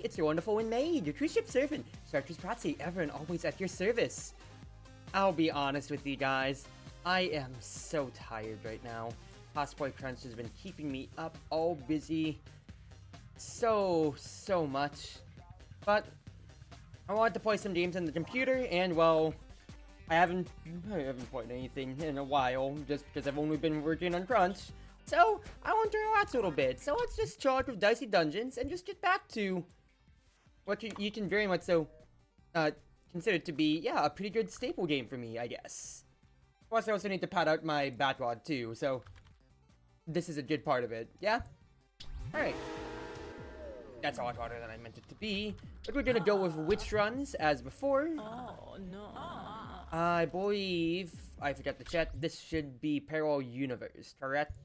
It's your Wonderful Wind Maid, your Cruz Ship Servant, Chartreuse Proxy, ever and always at your service. I'll be honest with you guys, I am so tired right now. Cosplay crunch has been keeping me up all busy so much. But I wanted to play some games on the computer, and well, I haven't played anything in a while, just because I've only been working on crunch. So I want to relax a little bit. So let's just chill out with Dicey Dungeons and just get back to what you can very much so consider to be, yeah, a pretty good staple game for me, I guess. Plus, I also need to pad out my backlog too, so this is a good part of it, yeah? Alright. That's a lot harder than I meant it to be, but we're gonna go with witch runs as before. Oh, no. I believe, I forgot to check, this should be Parallel Universe, correct?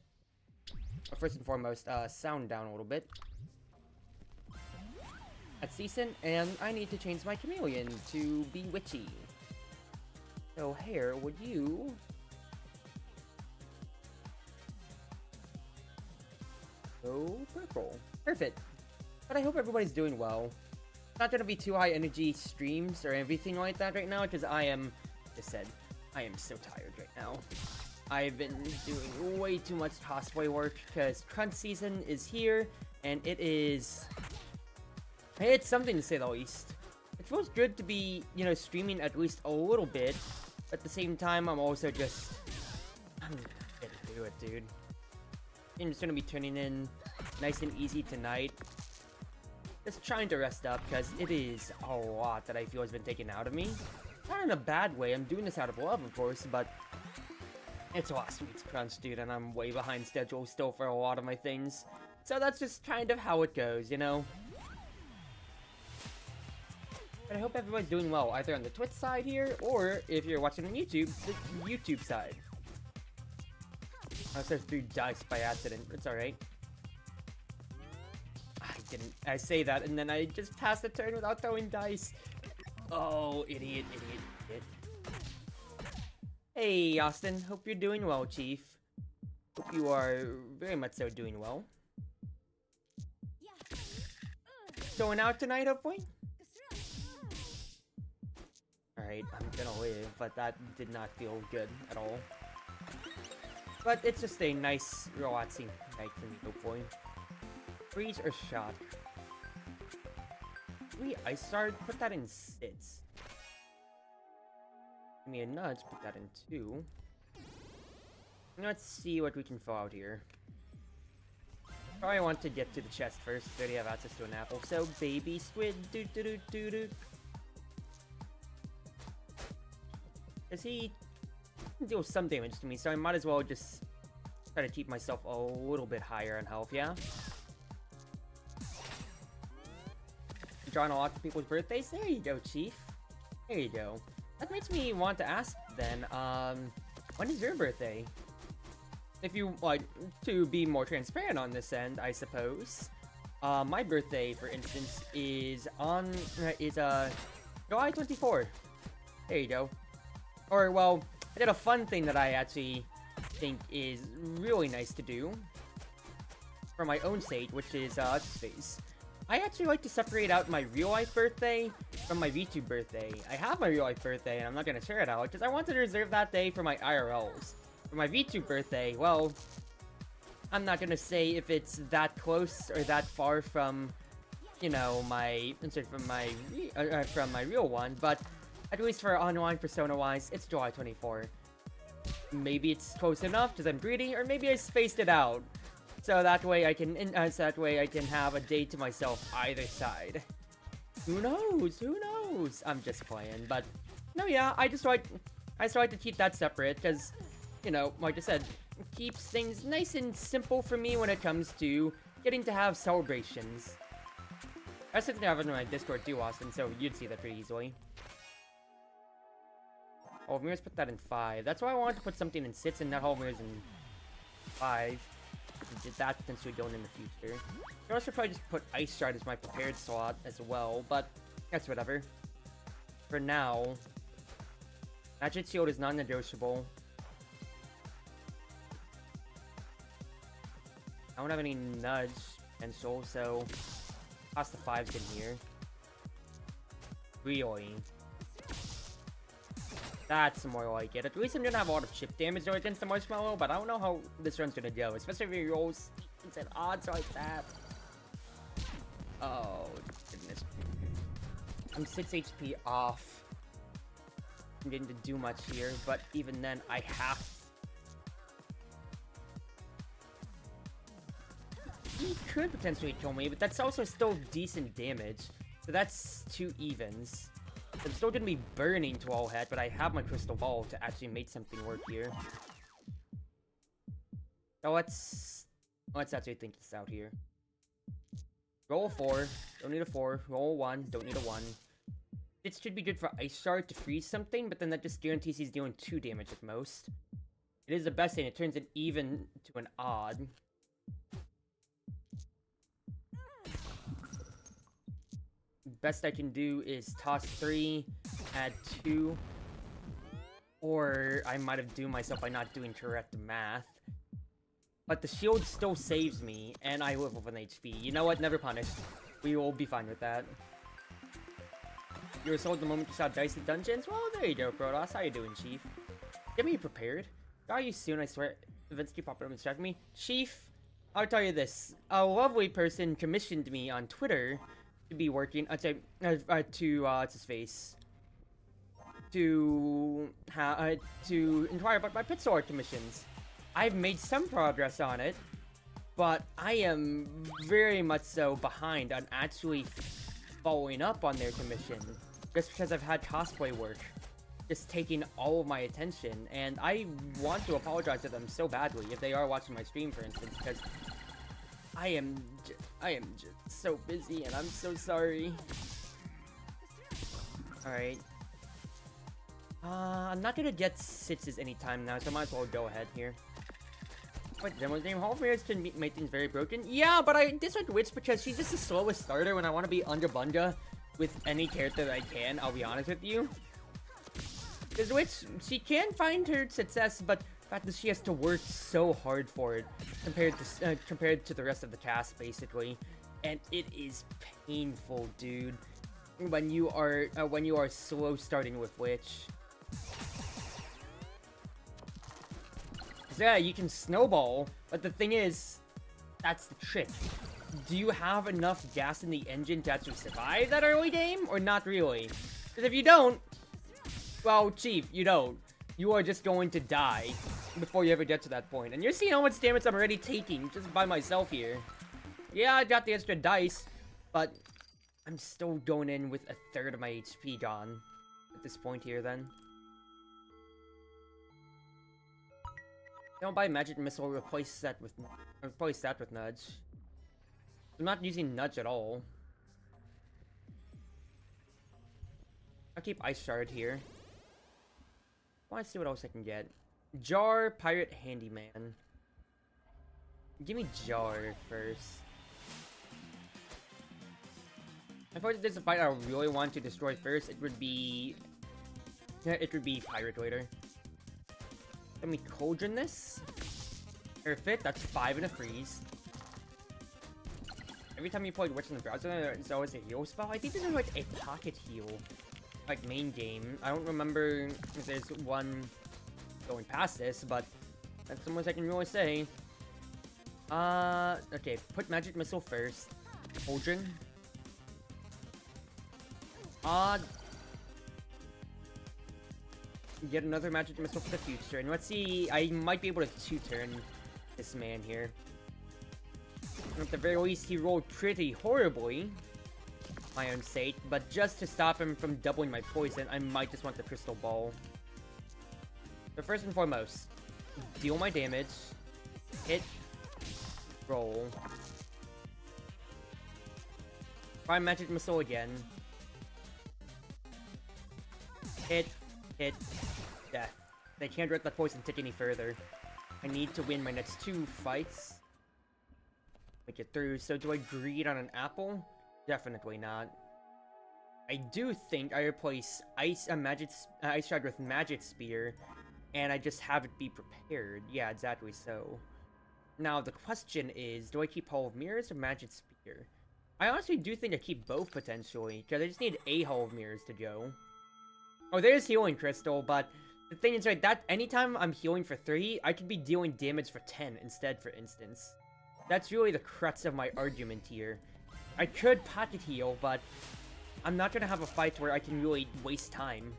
But first and foremost, sound down a little bit. That's decent, and I need to change my chameleon to be witchy. So, hair, would you go purple? Perfect. But I hope everybody's doing well. Not gonna be too high energy streams or everything like that right now, because I am, just said, I am so tired right now. I've been doing way too much cosplay work, because crunch season is here, and it's something to say the least. It feels good to be, you know, streaming at least a little bit, but at the same time, I'm also just, I'm gonna do it, dude. I'm just gonna be turning in nice and easy tonight. Just trying to rest up, because it is a lot that I feel has been taken out of me. Not in a bad way, I'm doing this out of love, of course, but it's last week's crunch, dude, and I'm way behind schedule still for a lot of my things. So that's just kind of how it goes, you know? But I hope everybody's doing well, either on the Twitch side here, or if you're watching on YouTube, the YouTube side. I also threw dice by accident, it's alright. I say that, and then I just passed the turn without throwing dice. Oh, idiot. Hey, Austin, hope you're doing well, Chief. Hope you are very much so doing well. Going out tonight, hopefully? Alright, I'm gonna live, but that did not feel good at all. But it's just a nice, relaxing night for me, hopefully. Freeze or shock? I started, put that in sits. Give me a nudge, put that in 2. Let's see what we can fill out here. Probably want to get to the chest first, so I already have access to an apple. So, baby squid, Does he deal some damage to me, so I might as well just try to keep myself a little bit higher in health, yeah? Drawing a lot of people's birthdays? There you go, Chief. There you go. That makes me want to ask then, when is your birthday? If you like to be more transparent on this end, I suppose. My birthday, for instance, is July 24. There you go. Or, well, I did a fun thing that I actually think is really nice to do for my own sake, which is, I actually like to separate out my real-life birthday from my VTube birthday. I have my real-life birthday, and I'm not going to share it out, because I wanted to reserve that day for my IRLs. For my VTube birthday, well, I'm not going to say if it's that close or that far from, you know, from my real one, but at least for online persona-wise, it's July 24. Maybe it's close enough, because I'm greedy, or maybe I spaced it out. So that way I can have a day to myself either side. Who knows? Who knows? I'm just playing, but no, yeah, I just like to keep that separate because, you know, like I said, it keeps things nice and simple for me when it comes to getting to have celebrations. I was sitting there having my Discord too, Austin, so you'd see that pretty easily. Oh, Mirrors put that in 5. That's why I wanted to put something in 6 and not all Mirrors in 5. We did that potentially going in the future. I also probably just put Ice Shard as my prepared slot as well, but that's whatever. For now, Magic Shield is non-negotiable. I don't have any nudge potential, so Toss the 5s in here. Really? That's more like it. At least I'm gonna have a lot of chip damage though against the Marshmallow, but I don't know how this run's gonna go, especially if you roll evens and odds like that. Oh, goodness. I'm 6 HP off. I'm getting to do much here, but even then, I have... He could potentially kill me, but that's also still decent damage. So that's 2 evens. I'm still gonna be burning to all head, but I have my crystal ball to actually make something work here. So let's actually think this out here. Roll a 4, don't need a 4. Roll a 1, don't need a 1. This should be good for Ice Shard to freeze something, but then that just guarantees he's doing 2 damage at most. It is the best thing, it turns an even to an odd. Best I can do is toss 3, add 2. Or I might have doomed myself by not doing correct math. But the shield still saves me, and I live with an HP. You know what? Never punish. We will be fine with that. You were sold the moment you saw Dicey Dungeons? Well, there you go, Protoss. How you doing, Chief? Get me prepared. Got you soon, I swear. Events keep popping up and distract me. Chief, I'll tell you this. A lovely person commissioned me on Twitter to be working, what's his face? To inquire about my pit sword commissions. I've made some progress on it, but I am very much so behind on actually following up on their commission. Just because I've had cosplay work just taking all of my attention, and I want to apologize to them so badly if they are watching my stream, for instance, because I am just so busy, and I'm so sorry. Alright. I'm not gonna get 6s anytime now, so I might as well go ahead here. But Demo's name Hall Mirrors can make things very broken. Yeah, but I dislike Witch because she's just the slowest starter when I want to be under Bunga with any character that I can, I'll be honest with you. Because Witch, she can find her success, but the fact that she has to work so hard for it compared to the rest of the cast, basically. And it is painful, dude, when you are slow starting with Witch. Yeah, you can snowball, but the thing is, that's the trick. Do you have enough gas in the engine to actually survive that early game, or not really? Because if you don't, well, Chief, you don't. You are just going to die before you ever get to that point. And you're seeing how much damage I'm already taking just by myself here. Yeah, I got the extra dice, but I'm still going in with a third of my HP gone at this point here then. Don't buy Magic Missile, replace that with Nudge. I'm not using Nudge at all. I'll keep Ice Shard here. I want to see what else I can get. Jar, Pirate, Handyman. Give me Jar first. If there's a fight I really want to destroy first, it would be Pirate later. Let me Cauldron this. Perfect, that's 5 and a freeze. Every time you play Witch in the browser, it's always a heal spell. I think this is like a pocket heal, like main game. I don't remember if there's one going past this, but that's the most I can really say. Okay, put Magic Missile first. Cauldron. Get another Magic Missile for the future, and let's see, I might be able to 2-turn this man here. And at the very least, he rolled pretty horribly, my own sake, but just to stop him from doubling my poison, I might just want the Crystal Ball. So first and foremost, deal my damage, hit, roll. Try Magic Missile again. Hit, death. They can't let that poison tick any further. I need to win my next 2 fights. Make it through. So do I greed on an apple? Definitely not. I do think I replace Ice Shard with Magic Spear, and I just have it be prepared. Yeah, exactly so. Now the question is, do I keep Hall of Mirrors or Magic Spear? I honestly do think I keep both potentially, because I just need a Hall of Mirrors to go. Oh, there's Healing Crystal, but the thing is, right, that anytime I'm healing for 3, I could be dealing damage for 10 instead, for instance. That's really the crux of my argument here. I could pocket heal, but I'm not gonna have a fight where I can really waste time.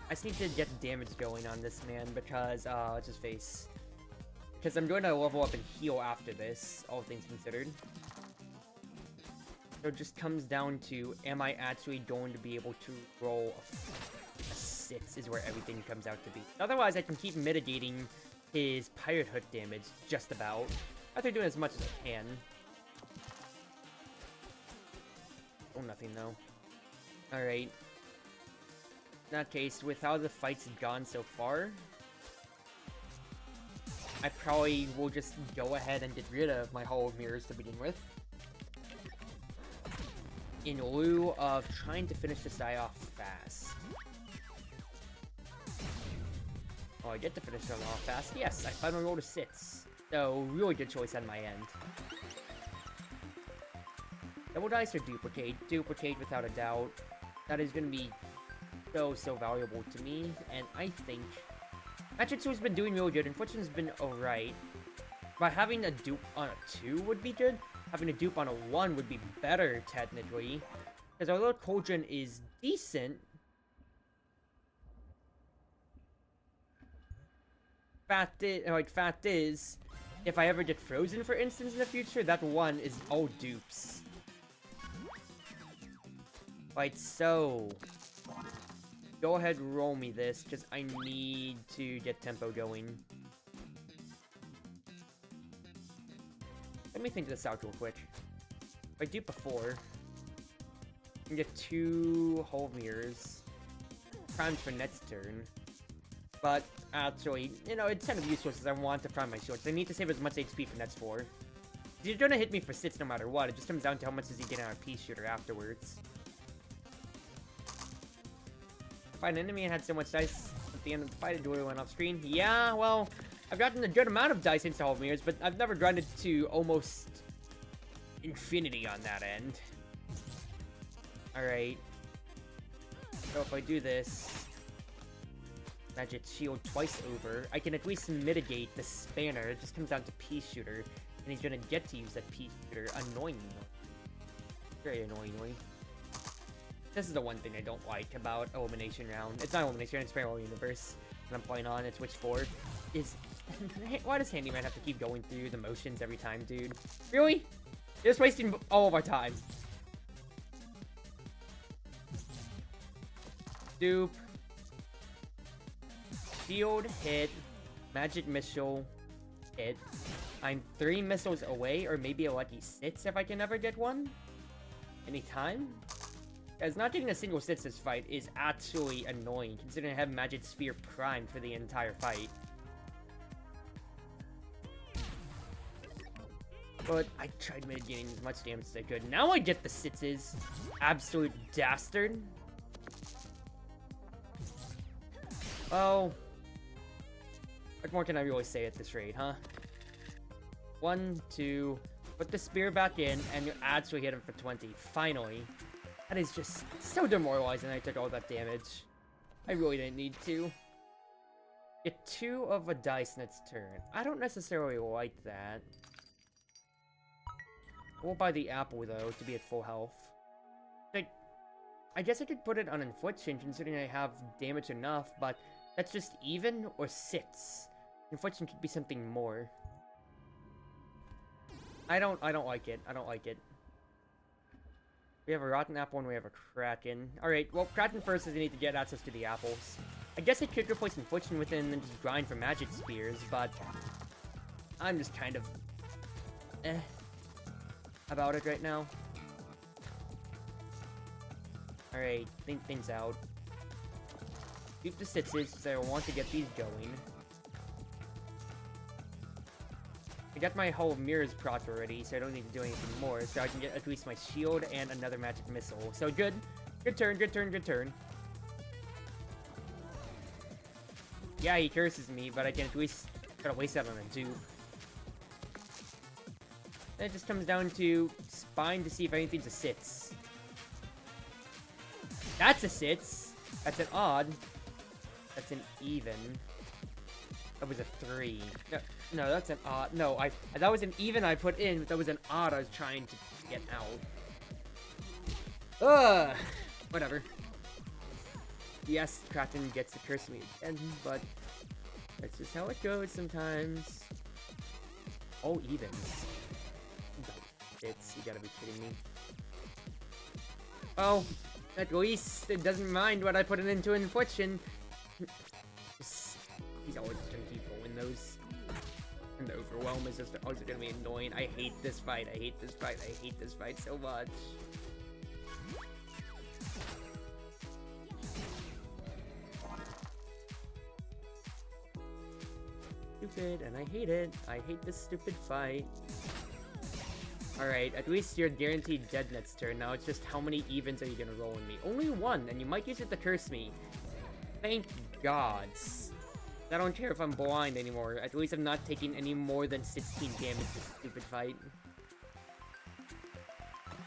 I just need to get damage going on this man because, what's his face? Because I'm going to level up and heal after this, all things considered. So it just comes down to, am I actually going to be able to roll a 6 is where everything comes out to be. Otherwise, I can keep mitigating his Pirate Hook damage, just about. After doing as much as I can. Oh, nothing though. Alright. In that case, with how the fight's gone so far, I probably will just go ahead and get rid of my Hall of Mirrors to begin with. In lieu of trying to finish this guy off fast. Oh, I get to finish him off fast. Yes, I finally rolled a 6. So, really good choice on my end. Double dice or duplicate? Duplicate without a doubt. That is going to be so valuable to me, and I think Magic 2 has been doing really good, and Fortune's been alright. But having a dupe on a 2 would be good. Having a dupe on a 1 would be better, technically. Because our little Cauldron is decent. Fact is, if I ever get frozen, for instance, in the future, that 1 is all dupes. Right, so go ahead, roll me this, because I need to get tempo going. Let me think this out real quick. If I dupe a 4, I can get 2 Hall of Mirrors. Primed for next turn. But, actually, you know, it's kind of useless because I want to prime my shields. I need to save as much HP for next 4. You're gonna hit me for 6 no matter what. It just comes down to how much does he get on a Peace Shooter afterwards. If an enemy had so much dice at the end of the fight, it went off screen. Yeah, well, I've gotten a good amount of dice into Hall of Mirrors, but I've never grinded to almost infinity on that end. Alright. So if I do this, Magic Shield twice over, I can at least mitigate the Spanner. It just comes down to Peace Shooter, and he's gonna get to use that Peace Shooter annoyingly. Very annoyingly. This is the one thing I don't like about Elimination Round. It's not Elimination Round, it's Parallel Universe. And I'm playing on, it's Witch 4. Is... Why does Handyman have to keep going through the motions every time, dude? Really? You're just wasting all of our time. Dupe. Shield, hit. Magic Missile, hit. I'm 3 missiles away, or maybe a lucky 6 if I can ever get one. Anytime. As not getting a single 6 this fight is actually annoying, considering I have Magic Sphere primed for the entire fight. But I tried mitigating as much damage as I could. Now I get the 6s. Absolute dastard. Oh. What more can I really say at this rate, huh? 1, 2, put the spear back in, and you actually hit him for 20. Finally. That is just so demoralizing. I took all that damage. I really didn't need to. Get 2 of a dice next turn. I don't necessarily like that. We'll buy the apple, though, to be at full health. I guess I could put it on Infliction, considering I have damage enough, but that's just even or 6. Infliction could be something more. I don't like it. I don't like it. We have a Rotten Apple and we have a Kraken. Alright, well, Kraken first is I need to get access to the apples. I guess I could replace Infliction with it and then just grind for Magic Spears, but I'm just kind of about it right now. Alright, think things out. Keep the 6s, because I want to get these going. I got my whole Mirrors proc already, so I don't need to do anything more, so I can get at least my shield and another magic missile. So good. Good turn, good turn, good turn. Yeah, he curses me, but I can at least try to waste that on a dupe. Then it just comes down to spine to see if anything's a sits. That's a sits. That's an odd. That's an even. That was a 3. No, that's an odd. No, that was an even I put in, but that was an odd I was trying to get out. Ugh. Whatever. Yes, Captain gets to curse me again, but that's just how it goes sometimes. All evens. It's, you gotta be kidding me. Oh, at least it doesn't mind what I put it into infliction. He's always gonna keep rolling those. And the overwhelm is just always gonna be annoying. I hate this fight. I hate this fight. I hate this fight so much. Stupid, and I hate it. I hate this stupid fight. Alright, at least you're guaranteed dead next turn. Now it's just how many evens are you gonna roll in me? Only one, and you might use it to curse me. Thank gods. I don't care if I'm blind anymore. At least I'm not taking any more than 16 damage this stupid fight.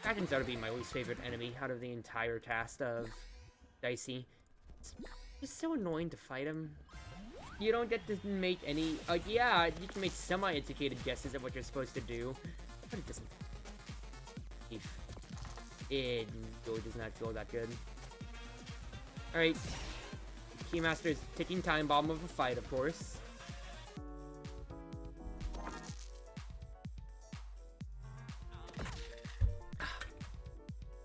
Dragons ought to be my least favorite enemy out of the entire cast of Dicey. It's just so annoying to fight him. You don't get to make any, yeah, you can make semi-educated guesses at what you're supposed to do, but it doesn't. It really does not feel that good. Alright. Keymaster is ticking time bomb of a fight, of course.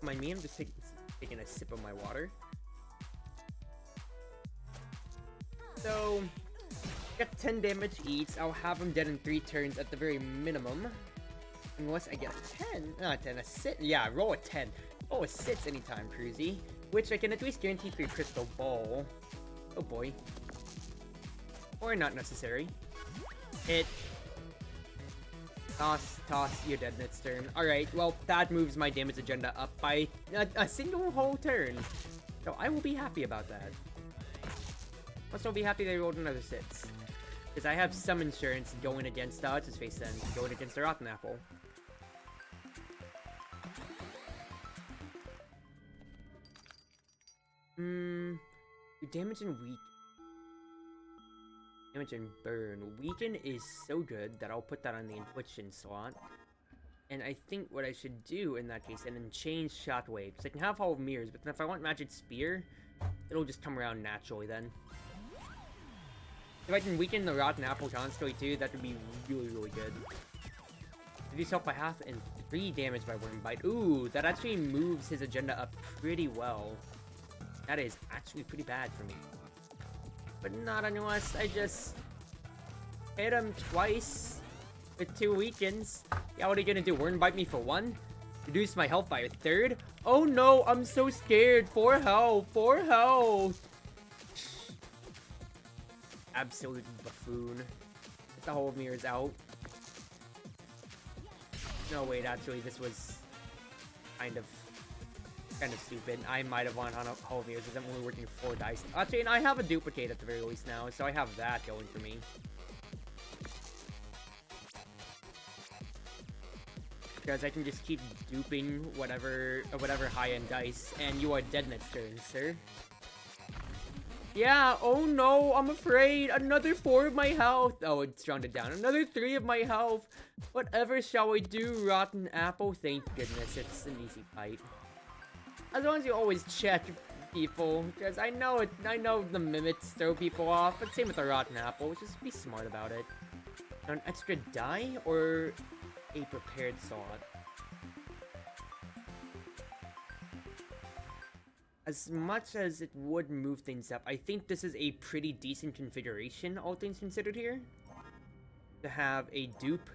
Mind me, I'm just taking a sip of my water. So, get 10 damage each. I'll have him dead in 3 turns at the very minimum. Unless I get a 10. Not 10, a sit. Yeah, roll a 10. Oh, a sits anytime, Cruzy. Which I can at least guarantee for your crystal ball. Oh boy. Or not necessary. Hit. Toss, you're dead next turn. Alright, well, that moves my damage agenda up by a single whole turn. So I will be happy about that. Also, I'll be happy they rolled another 6. Because I have some insurance going against, what's his face then? Going against the Rotten Apple. Damage and weak. Damage and burn. Weaken is so good that I'll put that on the infliction slot. And I think what I should do in that case, and then change Shockwave. Because I can have Hall of Mirrors, but then if I want Magic Spear, it'll just come around naturally then. If I can weaken the Rotten Apple constantly too, that would be really, really good. Reduce health by half and 3 damage by Worm Bite. Ooh, that actually moves his agenda up pretty well. That is actually pretty bad for me. But not unless I just hit him twice with 2 weakens. Yeah, what are you gonna do? Worm Bite me for 1? Reduce my health by a 3rd? Oh no, I'm so scared. 4 health. 4 health. Absolute buffoon. Get the whole mirrors out. No, wait, actually, this was kind of stupid. I might have won on a whole mirrors because I'm only working 4 dice. Actually, and I have a duplicate at the very least now, so I have that going for me. Because I can just keep duping whatever high-end dice, and you are dead next turn, sir. Yeah, oh no, I'm afraid. Another 4 of my health. Oh, it's rounded down. Another 3 of my health. Whatever shall we do, Rotten Apple? Thank goodness, it's an easy fight. As long as you always check people, because I know the mimics throw people off, but same with the Rotten Apple. Just be smart about it. An extra die or a prepared slot? As much as it would move things up, I think this is a pretty decent configuration, all things considered here. To have a dupe,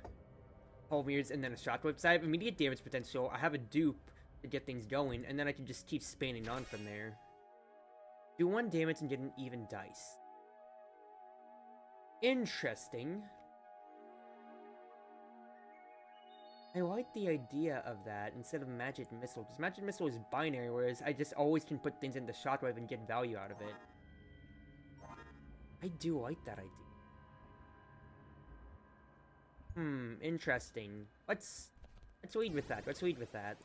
Whole Mirrors, and then a Shockwave. So I have immediate damage potential, I have a dupe to get things going, and then I can just keep spanning on from there. Do 1 damage and get an even dice. Interesting. I like the idea of that instead of Magic Missile, because Magic Missile is binary, whereas I just always can put things into Shockwave and get value out of it. I do like that idea. Interesting. Let's lead with that. Let's lead with that.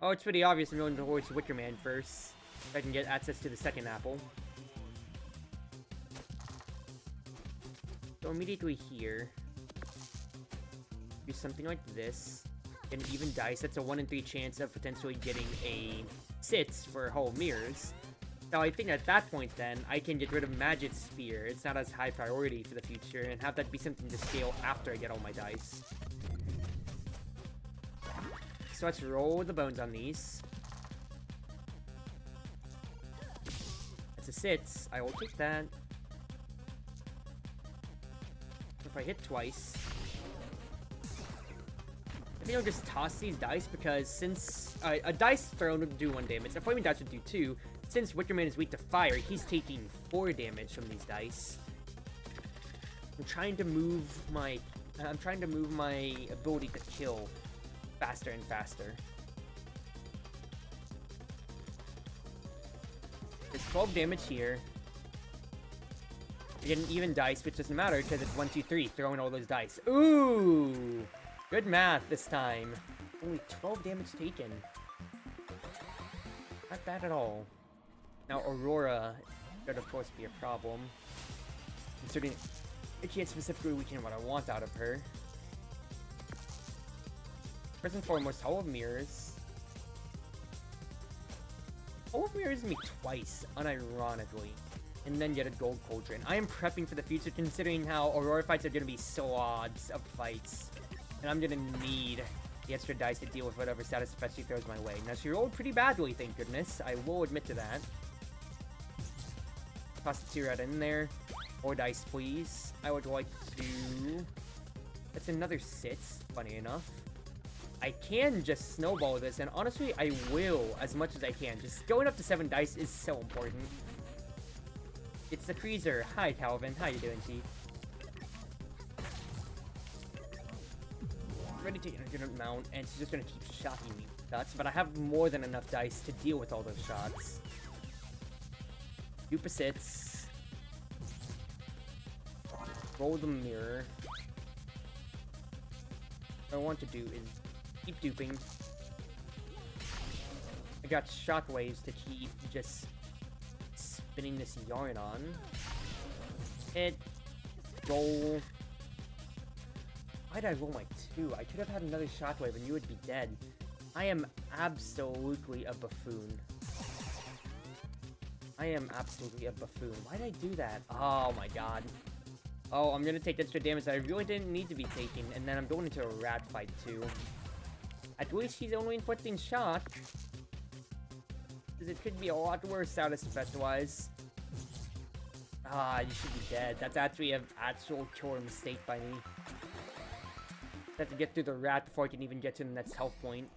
Oh, it's pretty obvious I'm going towards Wicker Man first. If I can get access to the second apple. So immediately here, do something like this. An even dice. That's a 1 in 3 chance of potentially getting a sits for whole mirrors. Now I think at that point then, I can get rid of Magic Spear. It's not as high priority for the future, and have that be something to scale after I get all my dice. So let's roll the bones on these. That's a sits. I will take that. If I hit twice, I think I'll just toss these dice because since a dice thrown would do 1 damage, a flaming dice would do 2. Since Wicker Man is weak to fire, he's taking 4 damage from these dice. I'm trying to move my ability to kill faster and faster. There's 12 damage here. I get an even dice, which doesn't matter because it's 1, 2, 3, throwing all those dice. Ooh! Good math this time. Only 12 damage taken. Not bad at all. Now Aurora could of course be a problem, considering I can't specifically weaken what I want out of her. First and foremost, Hall of Mirrors. Hall of Mirrors me twice, unironically, and then get a Gold Cauldron. I am prepping for the future considering how Aurora fights are going to be so odds of fights, and I'm going to need the extra dice to deal with whatever status effect she throws my way. Now she rolled pretty badly, thank goodness. I will admit to that. Toss the 2 right in there. More dice, please. I would like to... That's another 6, funny enough. I can just snowball this, and honestly, I will as much as I can. Just going up to 7 dice is so important. It's the Cruiser. Hi, Calvin. How you doing, Chief? Ready to take a good amount, and she's just gonna keep shocking me with shots, but I have more than enough dice to deal with all those shots. Dupe sits. Roll the mirror. What I want to do is keep duping. I got shockwaves to keep just spinning this yarn on. Hit. Roll. Why did I roll my 2? I could have had another shockwave and you would be dead. I am absolutely a buffoon. I am absolutely a buffoon. Why did I do that? Oh my god. Oh, I'm gonna take extra damage that I really didn't need to be taking, and then I'm going into a rat fight too. At least he's only inflicting shock. Because it could be a lot worse status effect-wise. Ah, you should be dead. That's actually an actual killer mistake by me. I have to get through the rat before I can even get to the next health point.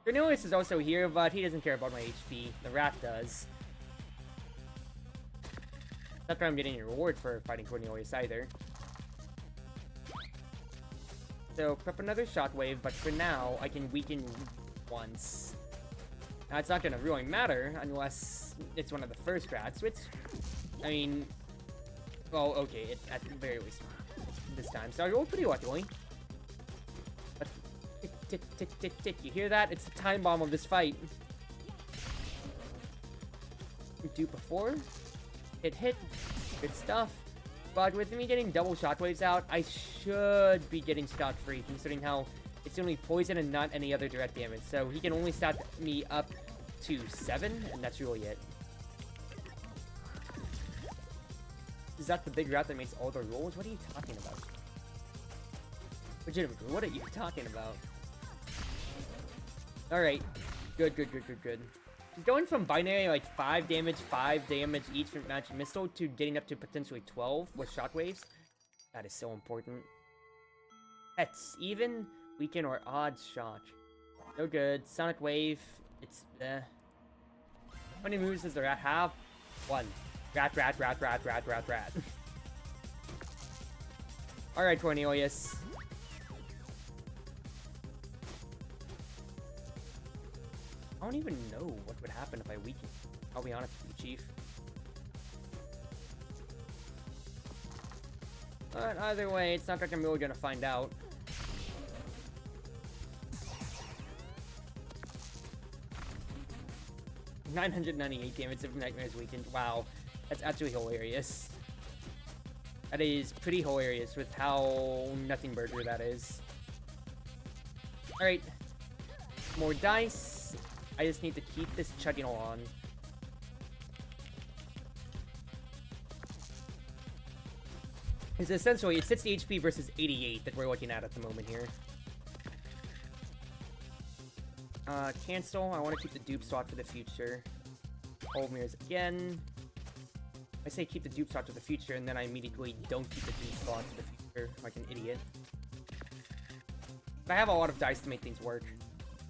Cornelius is also here, but he doesn't care about my HP. The rat does. Not that I'm getting a reward for fighting Cornelius either. So, prep another shockwave, but for now, I can weaken once. Now, it's not gonna really matter unless it's one of the first rats, which, I mean, well, okay, it, at the very least this time. So I rolled pretty luckily. But tick, tick, tick, tick, tick. You hear that? It's the time bomb of this fight. Do before. Hit. Good stuff. But with me getting double shockwaves out, I should be getting scot-free, considering how it's only poison and not any other direct damage. So he can only stat me up to 7, and that's really it. Is that the big rat that makes all the rolls? What are you talking about? Legitimately, what are you talking about? Alright. Good. He's going from binary, like, 5 damage each from Magic Missile to getting up to potentially 12 with shockwaves. That is so important. Pets, even, weaken, or odd shock. No good. Sonic Wave, it's, How many moves does the rat have? 1. Rat. Alright, Cornelius. I don't even know what would happen if I weaken. I'll be honest with you, Chief. But either way, it's not like I'm really gonna find out. $998 damage of Nightmare's Weekend. Wow, that's actually hilarious. That is pretty hilarious with how nothing burger that is. Alright. More dice. I just need to keep this chugging along. It's essentially, it's 60 HP versus 88 that we're looking at the moment here. Cancel. I want to keep the dupe slot for the future. Hold mirrors again. I say keep the dupe slot to the future, and then I immediately don't keep the dupe slot to the future, like an idiot. But I have a lot of dice to make things work.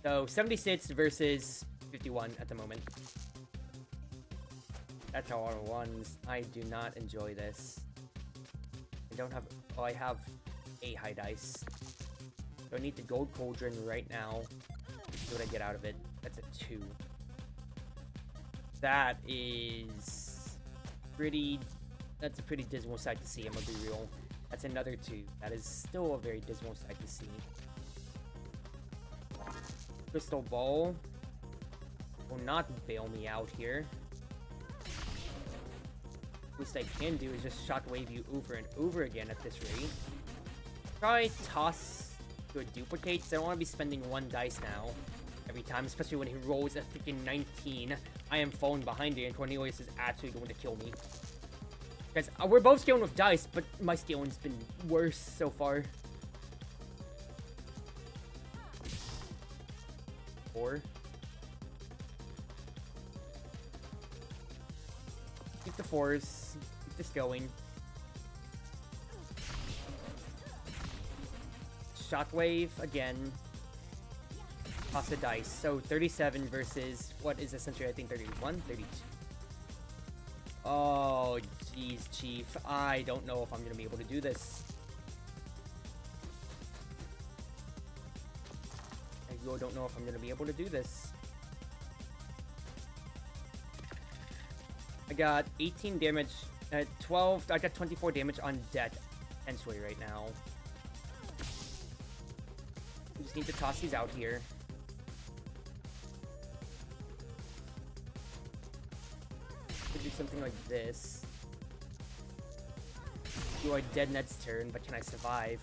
So, 76 versus 51 at the moment. That's a lot of ones. I do not enjoy this. I don't have... Oh, I have a high dice. So I need the gold cauldron right now. See what I get out of it. That's a 2. That is... pretty... That's a pretty dismal sight to see, I'm gonna be real. That's another 2. That is still a very dismal sight to see. Crystal Ball will not bail me out here. Least I can do is just shockwave you over and over again at this rate. Probably toss to a duplicate, because I don't want to be spending 1 dice now every time, especially when he rolls a freaking 19. I am falling behind it, and Cornelius is actually going to kill me. Because we're both scaling with dice, but my scaling's been worse so far. 4. Keep the 4s. Keep this going. Shockwave again. Toss a dice. So 37 versus what is essentially, I think, 31? 32. Oh, jeez, Chief. I don't know if I'm gonna be able to do this. I really don't know if I'm gonna be able to do this. I got 18 damage, 12, I got 24 damage on deck, essentially, right now. We just need to toss these out here. Could do something like this. Do a dead Ned's turn, but can I survive?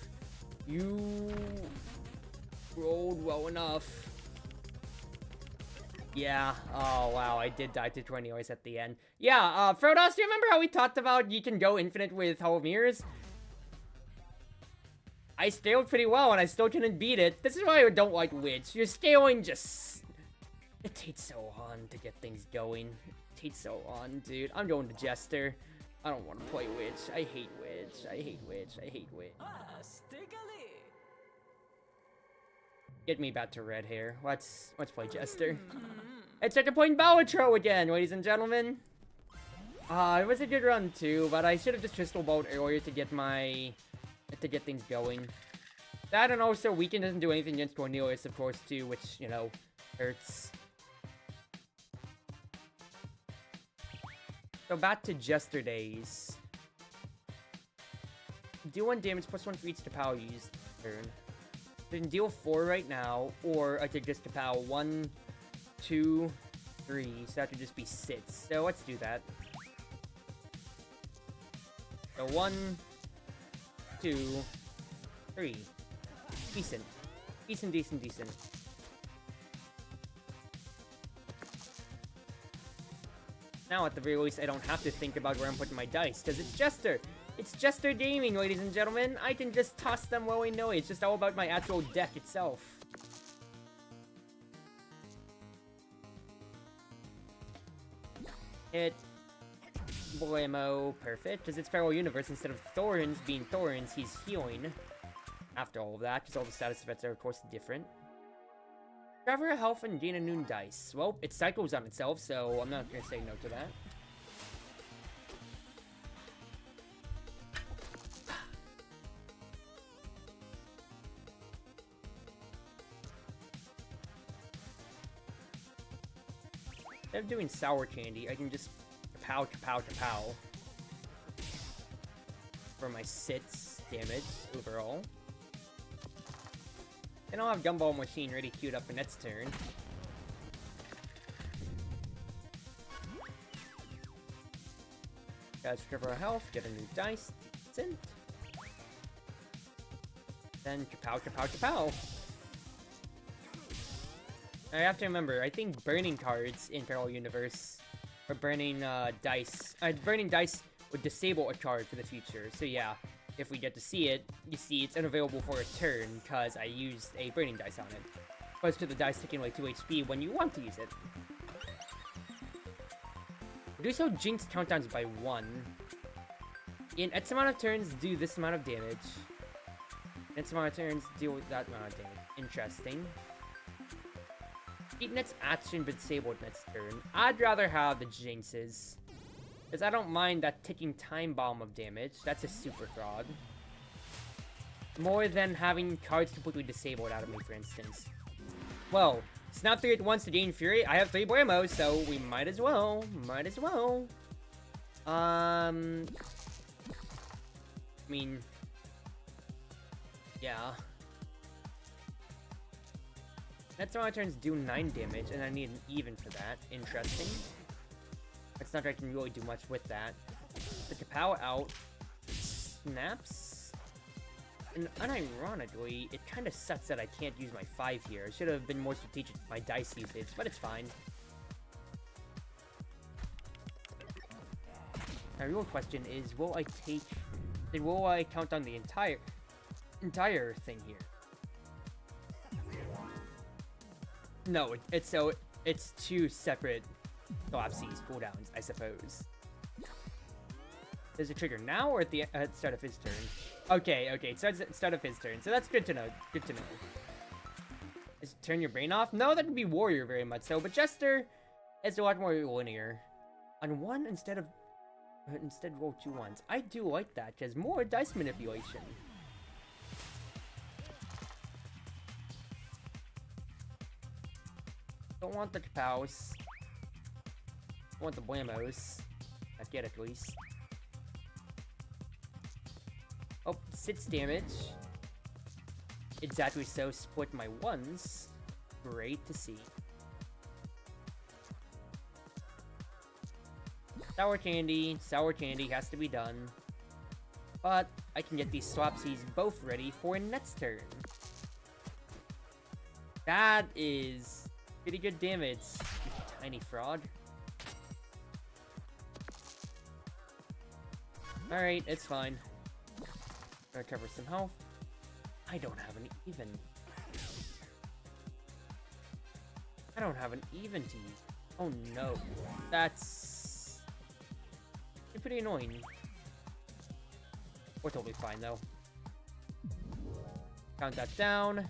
You rolled well enough. Yeah, oh wow, I did die to 20 always at the end. Yeah, Frodos, do you remember how we talked about you can go infinite with Hall of Mirrors? I scaled pretty well and I still couldn't beat it. This is why I don't like Witch. Your scaling just... It takes so long to get things going. It takes so long, dude. I'm going to Jester. I don't want to play Witch. I hate Witch. I hate Witch. I hate Witch. Get me back to red hair. Let's play Jester. It's at the point Balatro again, ladies and gentlemen. It was a good run too, but I should have just Crystal Balled earlier to get things going. That and also Weekend doesn't do anything against Cornelius, of course, too, which, you know, hurts. So back to Jesterdays. Deal 1 damage plus 1 for each Kapow used turn. I can deal 4 right now, or I could just Kapow 1, 2, 3, so that would just be 6. So let's do that. So 1, 2, 3. Decent. Decent, decent, decent. Now, at the very least, I don't have to think about where I'm putting my dice, because it's Jester! It's Jester Gaming, ladies and gentlemen! I can just toss them willy-nilly. It's just all about my actual deck itself. Hit. Blammo. Perfect. Because it's Feral Universe. Instead of Thorns being Thorns, he's healing. After all of that, because all the status effects are, of course, different. Recover a health and gain a noon dice. Well, it cycles on itself, so I'm not going to say no to that. Instead of doing sour candy, I can just kapow, kapow, kapow for my sits damage overall. And I'll have Gumball Machine ready queued up for next turn. Guys, recover our health, get a new dice, decent. Then kapow, kapow, kapow. I have to remember, I think burning cards in Parallel Universe, or burning dice would disable a card for the future. So yeah, if we get to see it, you see it's unavailable for a turn because I used a burning dice on it. Opposed to the dice taking away 2 HP when you want to use it. Do so jinx countdowns by 1. In X amount of turns, do this amount of damage. X amount of turns, deal with that amount of damage. Interesting. Keep next action but disabled next turn. I'd rather have the jinxes. Because I don't mind that ticking time bomb of damage. That's a super fraud. More than having cards completely disabled out of me, for instance. Well, snap 3 at once to gain fury. I have 3 Buemos, so we might as well. Might as well. I mean, yeah. Next round turns do 9 damage, and I need an even for that. Interesting. It's not that I can really do much with that. The Kapow out. Snaps. And unironically, it kind of sucks that I can't use my 5 here. I should have been more strategic with my dice usage, but it's fine. My real question is, will I count on the entire thing here? No, it's 2 separate Galapsies cooldowns, I suppose. Does it trigger now or at the start of his turn? Okay, it starts at the start of his turn, so that's good to know. Good to know. Is turn your brain off? No, that would be Warrior very much so, but Jester is a lot more linear. On 1 instead roll 2 ones. I do like that, because more dice manipulation. Don't want the Kapows. Don't want the Buemos. Not yet, at least. Oh, 6 damage. Exactly so, split my 1s. Great to see. Sour candy has to be done. But I can get these Swapsies both ready for next turn. That is pretty good damage, you tiny fraud. Alright, it's fine. Recover some health. I don't have an even. I don't have an even to use. Oh no. That's pretty annoying. We're totally fine though. Count that down.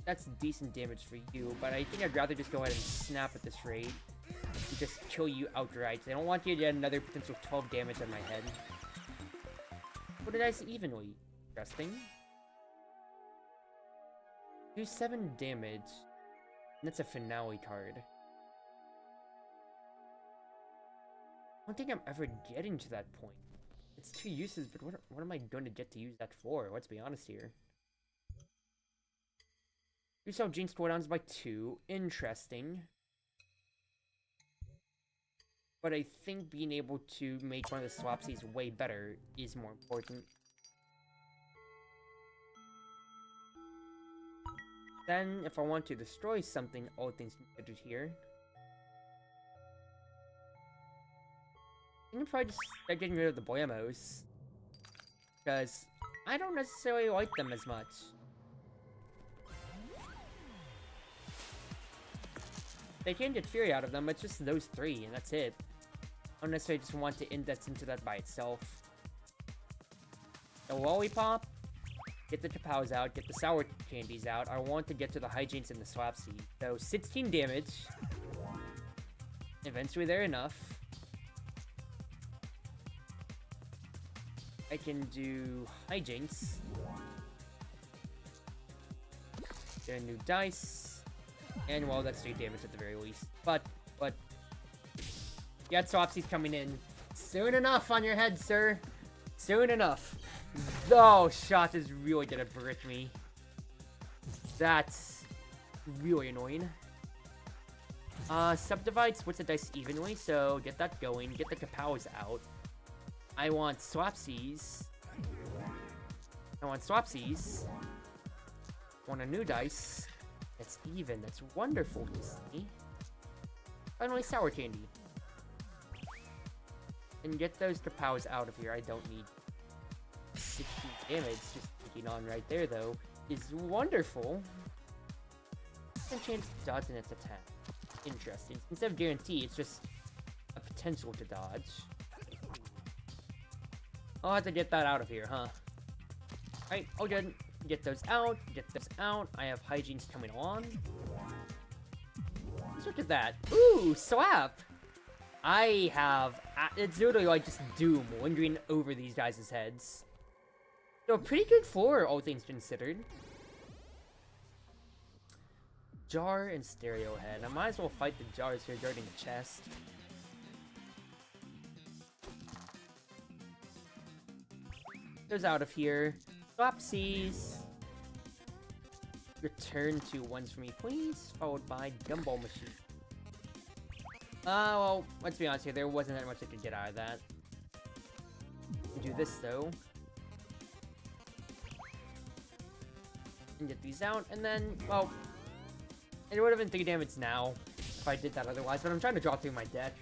That's decent damage for you, but I think I'd rather just go ahead and snap at this rate. And just kill you outright. I don't want you to get another potential 12 damage on my head. What did I say evenly? Interesting. Do 7 damage. And that's a finale card. I don't think I'm ever getting to that point. It's 2 uses, but what am I going to get to use that for? Let's be honest here. We saw Jinx cooldowns by 2. Interesting. But I think being able to make one of the Swapsies way better is more important. Then, if I want to destroy something, all things considered here, I can probably just start getting rid of the Buemos. Because I don't necessarily like them as much. They can get Fury out of them, but it's just those 3, and that's it. I don't necessarily just want to index into that by itself. The Lollipop, get the Kapows out, get the Sour Candies out. I want to get to the Hijinks and the Swapsy. So 16 damage. Eventually they're enough. I can do Hijinks. Get a new dice. And well, that's 3 damage at the very least. But Get Swapsies coming in. Soon enough on your head, sir. Soon enough. Oh, shot is really gonna brick me. That's really annoying. Subdivide splits the dice evenly, so get that going. Get the Kapows out. I want Swapsies. I want Swapsies. Want a new dice. That's even. That's wonderful to see. Finally, Sour Candy. And get those Kapows out of here. I don't need 60 damage. Just sticking on right there, though, is wonderful. And change dodge in its attack. Interesting. Instead of guarantee, it's just a potential to dodge. I'll have to get that out of here, huh? Alright, all good. Get those out. Get those out. I have hygienes coming on. Let's look at that. Ooh, Swap! I have... It's literally like just Doom lingering over these guys' heads. So, pretty good floor, all things considered. Jar and Stereo Head. I might as well fight the jars here guarding the chest. Those out of here. Swapsies. Return to ones for me, please. Followed by Gumball Machine. Well, let's be honest here. There wasn't that much I could get out of that. Do this, though. And get these out, and then, well... It would have been 3 damage now if I did that otherwise, but I'm trying to draw through my deck.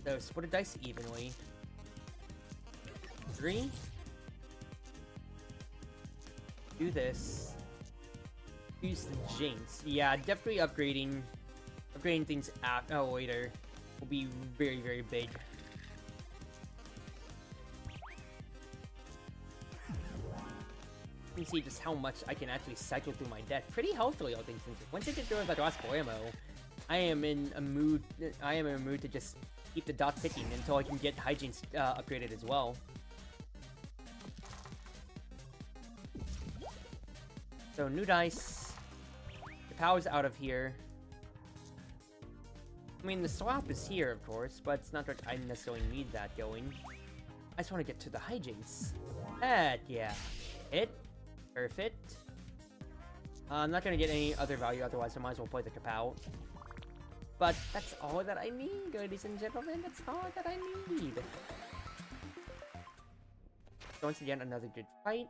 So, split a dice evenly. 3. Do this. Use the Jinx. Yeah, definitely upgrading things later will be very, very big. You can see just how much I can actually cycle through my deck pretty healthily, all things considered. Once I get through with that last ammo, I am in a mood to just keep the dot ticking until I can get hygienes upgraded as well. So new dice. The power's out of here. I mean, the swap is here, of course, but it's not that I necessarily need that going. I just want to get to the hygienes. Heck yeah. Hit. Perfect. I'm not going to get any other value, otherwise I might as well play the Kapow. But that's all that I need, ladies and gentlemen. That's all that I need. So once again, another good fight.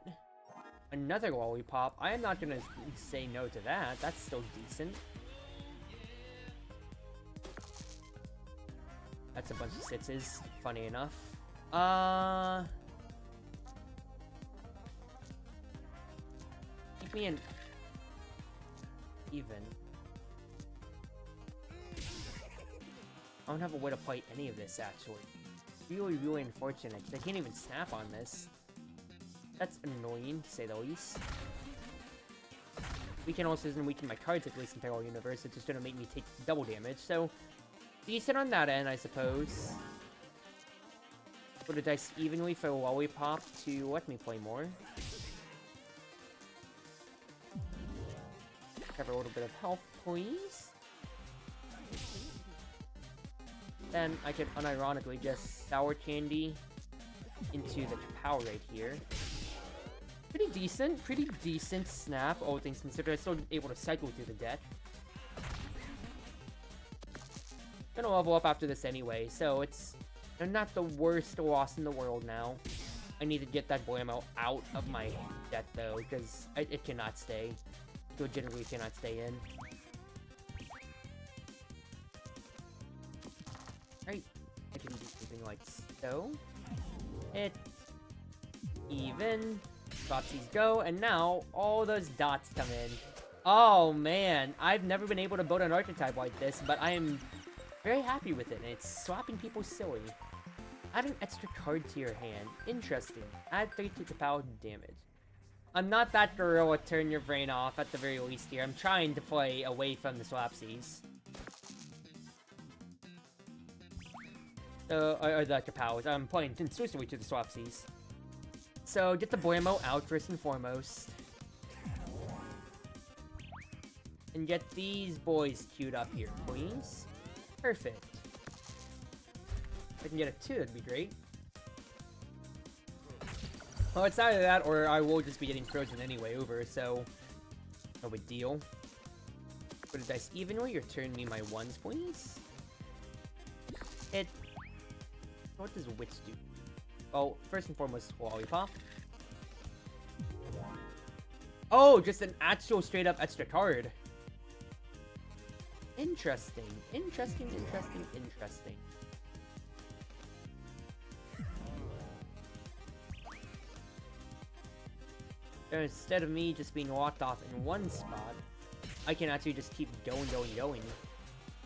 Another lollipop. I am not going to say no to that. That's still decent. That's a bunch of sixes. Funny enough. Keep me in even. I don't have a way to play any of this, actually. Really, really unfortunate, because I can't even snap on this. That's annoying, to say the least. Weaken also doesn't weaken my cards, at least in Parallel Universe. It's just gonna make me take double damage, so... decent on that end, I suppose. Put the dice evenly for a lollipop to let me play more. Have a little bit of health, please. Then I could unironically just sour candy into the Kapow right here. Pretty decent snap, all things considered. I'm still able to cycle through the deck. Gonna level up after this anyway, so it's not the worst loss in the world now. I need to get that Blammo out of my deck though, because it cannot stay. It legitimately cannot stay in. Alright, I can do something like so. Hit. Even. Swapsies go, and now all those dots come in. Oh man, I've never been able to build an archetype like this, but I am very happy with it, and it's swapping people silly. Add an extra card to your hand. Interesting. Add 3 to Kapow damage. I'm not that gorilla, turn your brain off at the very least here. I'm trying to play away from the Swapsies. Or the Kapows. I'm playing exclusively to the Swapsies. so get the Boyamo out first and foremost. And get these boys queued up here, please. Perfect. If I can get a 2, that'd be great. Well, it's either that or I will just be getting frozen anyway over, so no big deal. Put a dice evenly, return me my 1s, please. Hit. What does Witch do? Well, first and foremost, Lollipop. Oh, just an actual straight up extra card. Interesting. Interesting. Instead of me just being locked off in one spot, I can actually just keep going.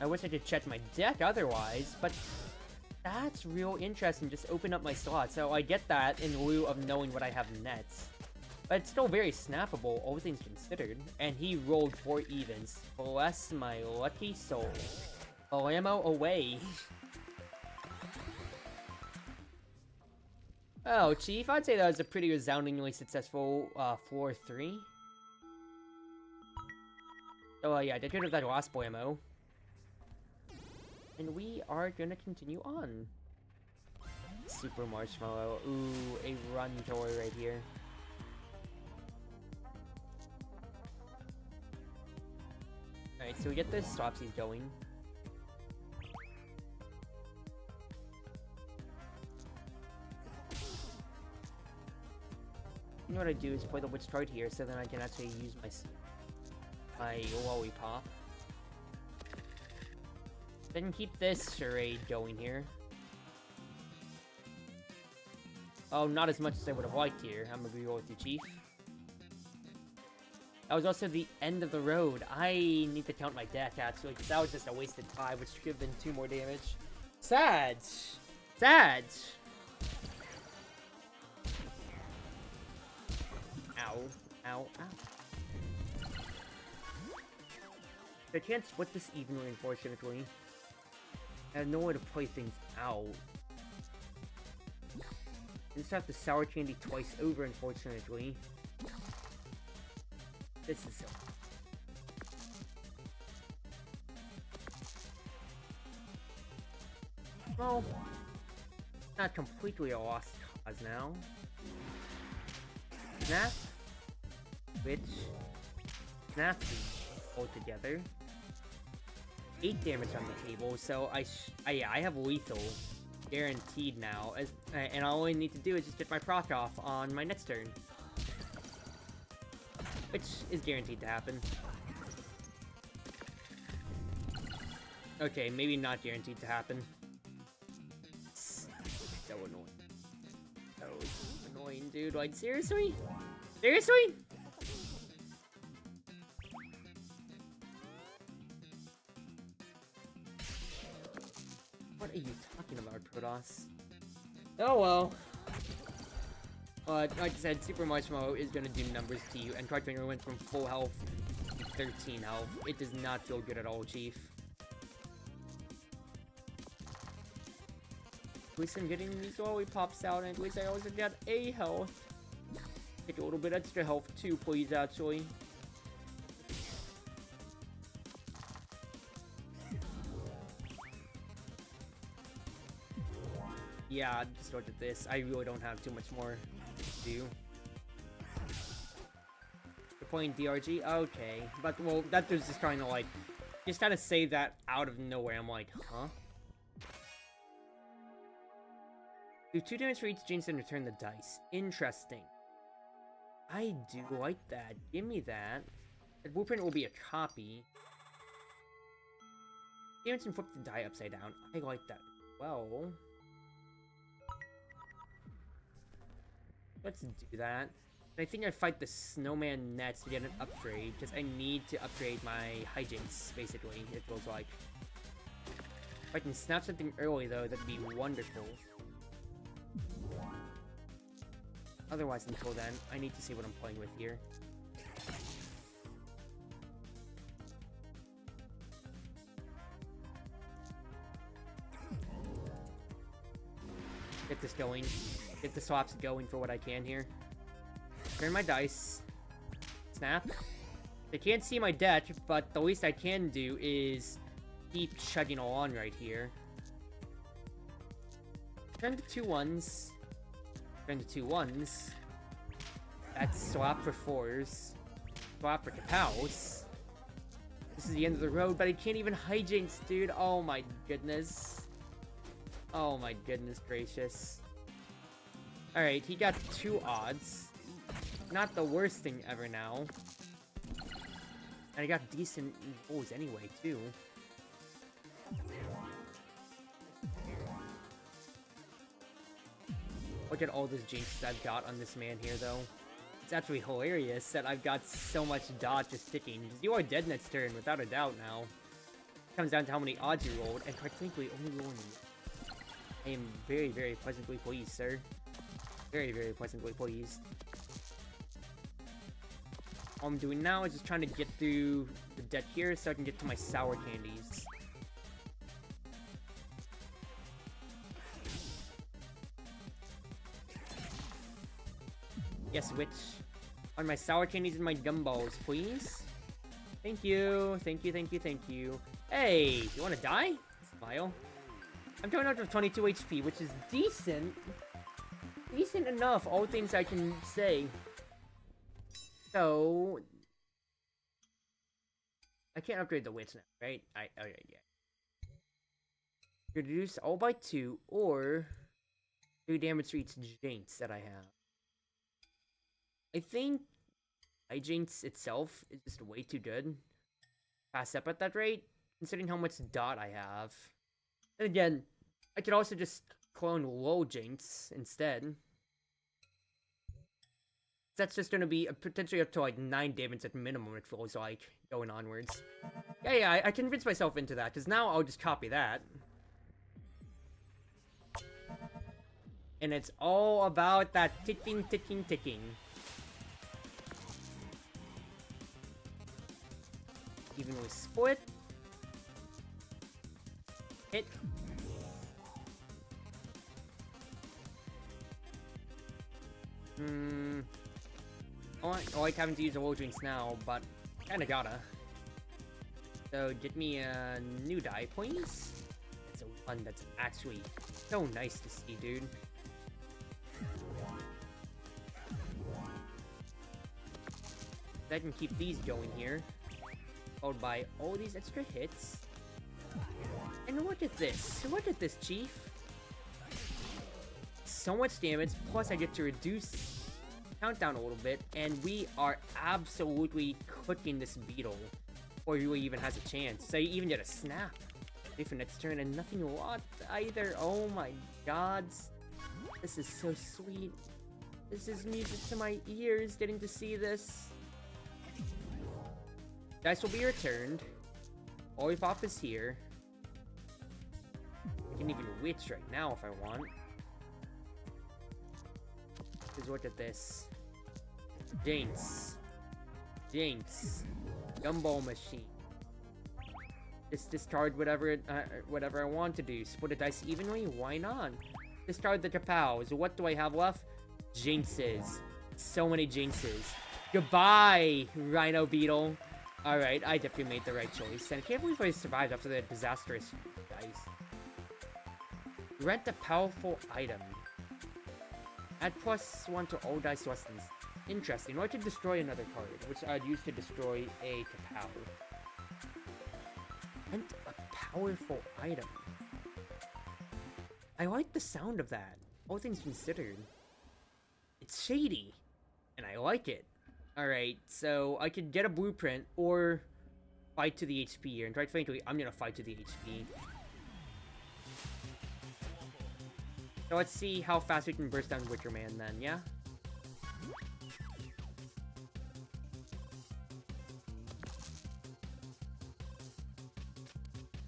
I wish I could check my deck otherwise, but that's real interesting. Just open up my slot, so I get that in lieu of knowing what I have next. But it's still very snappable, all things considered. And he rolled 4 evens. Bless my lucky soul. Boyamo away. Oh, Chief, I'd say that was a pretty resoundingly successful floor 3. So yeah, get rid of that last Boyamo. And we are gonna continue on. Super Marshmallow. Ooh, a run toy right here. Alright, so we get the Swapsies going. You know what I do is play the Witch card here, so then I can actually use my Lollipop. Then keep this charade going here. Oh, not as much as I would have liked here. I'm gonna be real with you, Chief. That was also the end of the road. I need to count my deck, actually, because that was just a wasted time, which could have been 2 more damage. Sad! Sad! Ow. Ow. Ow. I can't split this evenly, unfortunately. I have no way to play things out. I just have to sour candy twice over, unfortunately. This is so... Well, not completely a lost cause now. Snap, Witch, Snap all together. 8 damage on the table, so I have lethal guaranteed now, and all I need to do is just get my proc off on my next turn. Which is guaranteed to happen. Okay, maybe not guaranteed to happen. So annoying. So annoying, dude. Like, seriously? Seriously? What are you talking about, Protoss? Oh well. But, like I said, Super Marshmallow is gonna do numbers to you, and Crocodile went from full health to 13 health. It does not feel good at all, Chief. At least I'm getting these lollipops out, and at least I also got a health. Take a little bit extra health too, please, actually. Yeah, just look at this. I really don't have too much more to do. You're playing DRG? Okay. But, well, that was just kind of like... Just gotta say that out of nowhere. I'm like, huh? Do 2 damage for each James and return the dice. Interesting. I do like that. Give me that. The blueprint will be a copy. Damage and flip the die upside down. I like that as well. Let's do that. I think I fight the snowman next to get an upgrade, because I need to upgrade my hijinks, basically, it feels like. If I can snap something early, though, that'd be wonderful. Otherwise, until then, I need to see what I'm playing with here. Get this going. Get the swaps going for what I can here. Turn my dice. Snap. They can't see my deck, but the least I can do is keep chugging along right here. Turn to 2 1s. Turn to 2 1s. That's swap for 4s. Swap for Kapows. This is the end of the road, but I can't even hijinks, dude. Oh my goodness. Oh my goodness gracious. Alright, he got 2 odds. Not the worst thing ever now. And I got decent rolls anyway, too. Look at all those jinxes I've got on this man here, though. It's actually hilarious that I've got so much dot just ticking. You are dead next turn, without a doubt now. It comes down to how many odds you rolled, and quite frankly, only rolling. I am very, very pleasantly pleased, sir. Very, very pleasantly pleased. All I'm doing now is just trying to get through the deck here so I can get to my sour candies. Yes, witch. On my sour candies and my gumballs, please. Thank you. Thank you, thank you, thank you. Hey, you wanna die? Smile. I'm going out with 22 HP, which is decent. Decent enough, all things I can say. So... I can't upgrade the witch now, right? Okay, yeah. Reduce all by 2, or... 2 damage to each Jinx that I have. I think Jinx itself is just way too good. Pass up at that rate, considering how much dot I have. And again, I could also just clone low Jinx instead. That's just gonna be potentially up to like 9 damage at minimum, it feels like, going onwards. Yeah, I convinced myself into that, because now I'll just copy that. And it's all about that ticking, ticking, ticking. Evenly split. Hit. I like having to use the low drinks now, but kinda gotta. So get me a new die, please. It's a one that's actually so nice to see, dude. I can keep these going here. Followed by all these extra hits. And look at this. Look at this, Chief. So much damage, plus I get to reduce countdown a little bit, and we are absolutely cooking this beetle before he even has a chance. So you even get a snap for next turn, and nothing lost either. Oh my gods. This is so sweet. This is music to my ears, getting to see this. Dice will be returned. Lollipop is here. I can even witch right now if I want. Just look at this. Jinx. Jinx. Gumball machine. Just discard whatever I want to do. Split the dice evenly? Why not? Discard the Kapows. What do I have left? Jinxes. So many Jinxes. Goodbye, Rhino Beetle. Alright, I definitely made the right choice. And I can't believe I survived after that disastrous dice. Rent a powerful item. Add +1 to all dice lessons. Interesting. Or I could destroy another card, which I'd use to destroy a Kapow. Rent a powerful item. I like the sound of that, all things considered. It's shady, and I like it. Alright, so I could get a blueprint, or fight to the HP here, and quite frankly, I'm gonna fight to the HP. So let's see how fast we can burst down Wicker Man then, yeah?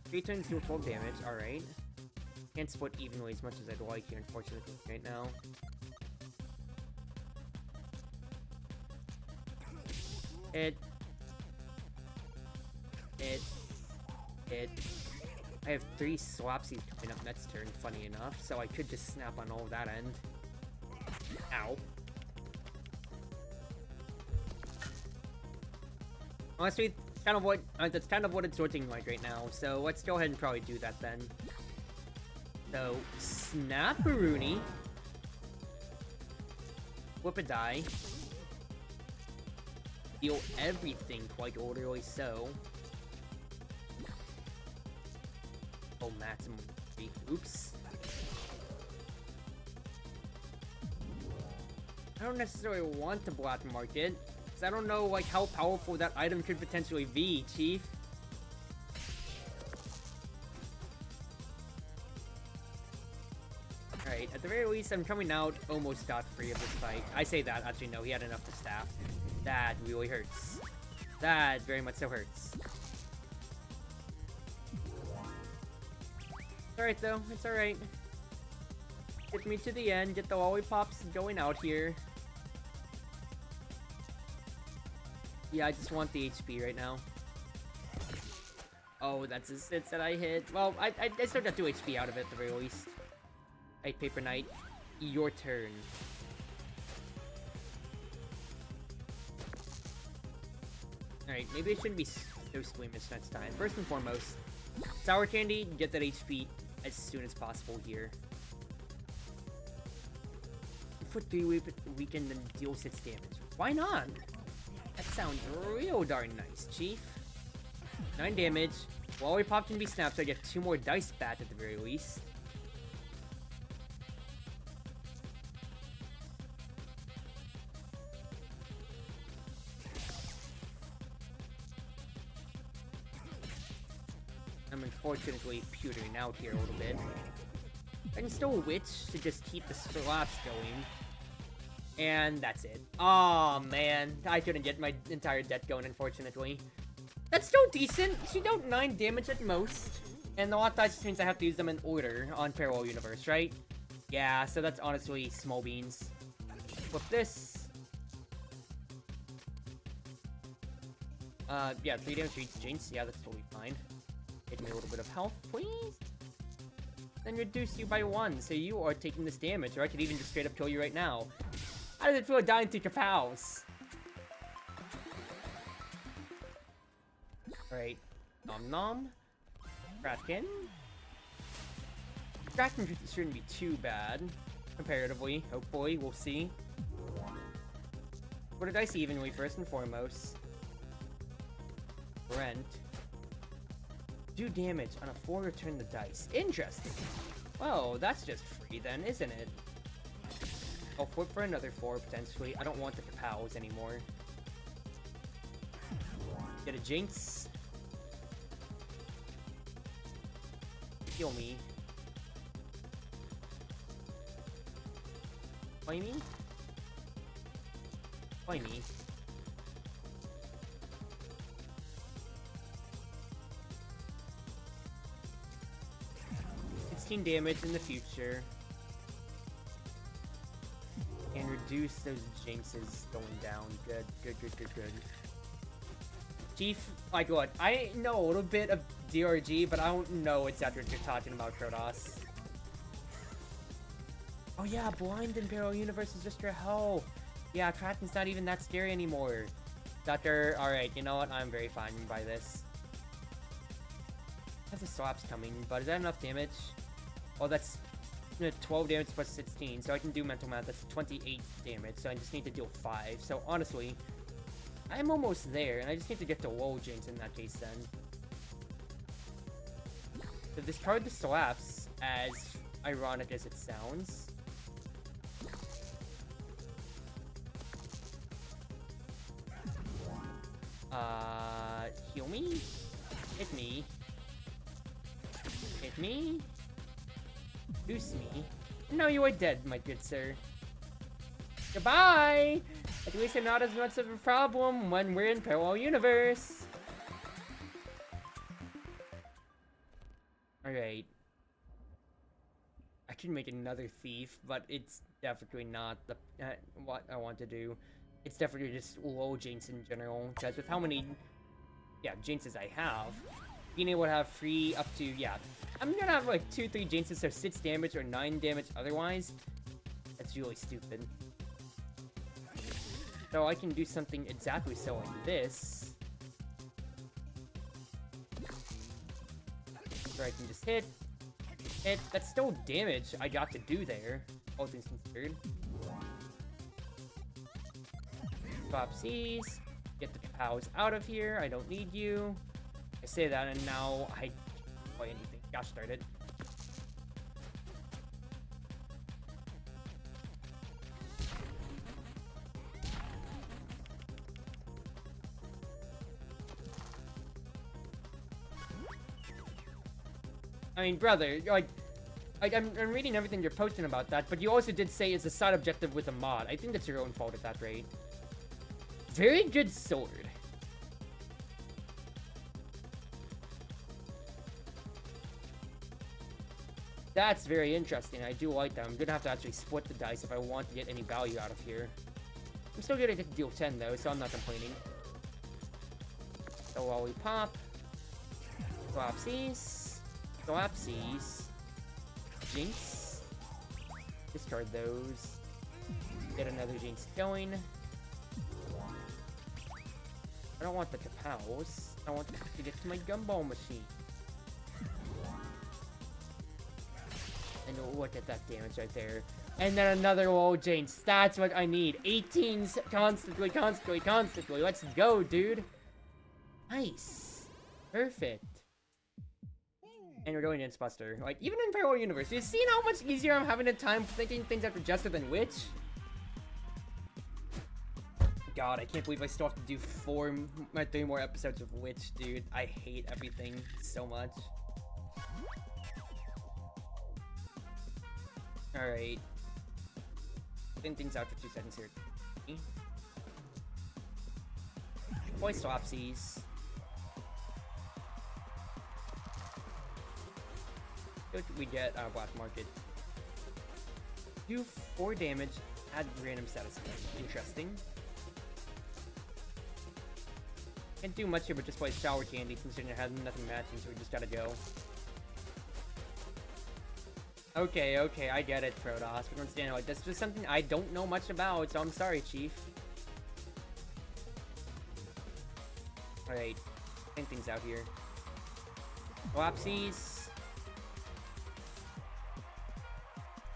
Three turns do 12 damage, alright. Can't split evenly as much as I'd like here, unfortunately, right now. I have 3 Slapsies coming up next turn, funny enough, so I could just snap on all that end. Ow. Honestly, that's kind of what it's looking like right now. So let's go ahead and probably do that then. So Snap-a-rooney. Flip a die. Deal everything quite orderly so. Oh, maximum 3. Oops. I don't necessarily want to black market, because I don't know, like, how powerful that item could potentially be, Chief. Alright, at the very least, I'm coming out almost scot-free of this fight. I say that, actually no, he had enough to staff. That really hurts. That very much so hurts. It's alright though, it's alright. Get me to the end, get the lollipops going out here. Yeah, I just want the HP right now. Oh, that's a 6 that I hit. Well, I still got 2 HP out of it at the very least. Alright, Paper Knight, your turn. Alright, maybe it shouldn't be so squeamish next time. First and foremost, Sour Candy, get that HP as soon as possible here. For 3 weaken and deal 6 damage. Why not? That sounds real darn nice, Chief. 9 damage. Lollipop can be snapped, so I get 2 more dice back at the very least. I'm unfortunately pewtering out here a little bit. I can still witch to just keep the slaps going. And that's it. Aw, man. I couldn't get my entire deck going, unfortunately. That's still decent. She dealt 9 damage at most. And the lot dice means I have to use them in order on Parallel Universe, right? Yeah, so that's honestly small beans. Flip this. Yeah, 3 damage for each Jinx. Yeah, that's totally fine. Give me a little bit of health, please. Then reduce you by 1, so you are taking this damage, or I could even just straight up kill you right now. How does it feel dying to kapows? Alright. Nom nom. Kraken. Kraken shouldn't be too bad. Comparatively, hopefully, we'll see. Put a dice evenly first and foremost. Brent. Do damage on a 4 return the dice. Interesting. Well, that's just free then, isn't it? I'll flip for another 4 potentially. I don't want the kapows anymore. Get a Jinx. Heal me. Play me? Play me. Damage in the future and reduce those jinxes going down. Good. Chief, like what? I know a little bit of DRG, but I don't know exactly what you're talking about, Kronos. Oh yeah, blind in Parallel Universe is just your hell. Yeah, Kraken's not even that scary anymore. Doctor, alright, you know what? I'm very fine by this. I have the slaps coming, but is that enough damage? Oh, that's 12 damage plus 16, so I can do mental math. That's 28 damage, so I just need to deal 5. So honestly, I'm almost there, and I just need to get to low Jinx in that case then. So discard the slaps, as ironic as it sounds. Heal me? Hit me. Hit me? Boost me. No, you are dead, my good sir. Goodbye! At least I'm not as much of a problem when we're in Parallel Universe. Alright. I can make another thief, but it's definitely not the what I want to do. It's definitely just low Jinx in general, because with how many Jinxes I have, being able to have free up to, I'm gonna have like 2-3 Jinxes, so 6 damage or 9 damage otherwise. That's really stupid. So I can do something exactly so like this. Where I can just hit. That's still damage I got to do there, all things considered. Swap C's. Get the cows out of here. I don't need you. I say that, and now I can't play anything. Gosh darn it. I mean, brother, I'm reading everything you're posting about that, but you also did say it's a side objective with a mod. I think that's your own fault at that rate. Very good sword. That's very interesting. I do like that. I'm gonna have to actually split the dice if I want to get any value out of here. I'm still gonna get to deal 10 though, so I'm not complaining. So while we pop, Swapsies, Swapsies, Jinx, discard those, get another Jinx going. I don't want the Kapows. I want to get to my gumball machine. And look at that damage right there. And then another old Jinx. That's what I need. 18s constantly, constantly, constantly. Let's go, dude. Nice. Perfect. And we're going into Buster. Like, even in Parallel Universe, you seen how much easier I'm having a time thinking things after Jester than Witch? God, I can't believe I still have to do 3 more episodes of Witch, dude. I hate everything so much. Alright. Thin things out for 2 seconds here. Boy Swapsies. What we get out of Black Market? Do 4 damage, add random status effect. Interesting. Can't do much here but just play Shower Candy considering it has nothing matching, so we just gotta go. Okay, okay, I get it, Protoss. We don't stand like that's just something I don't know much about, so I'm sorry, Chief. Alright, think things out here. Wapsies.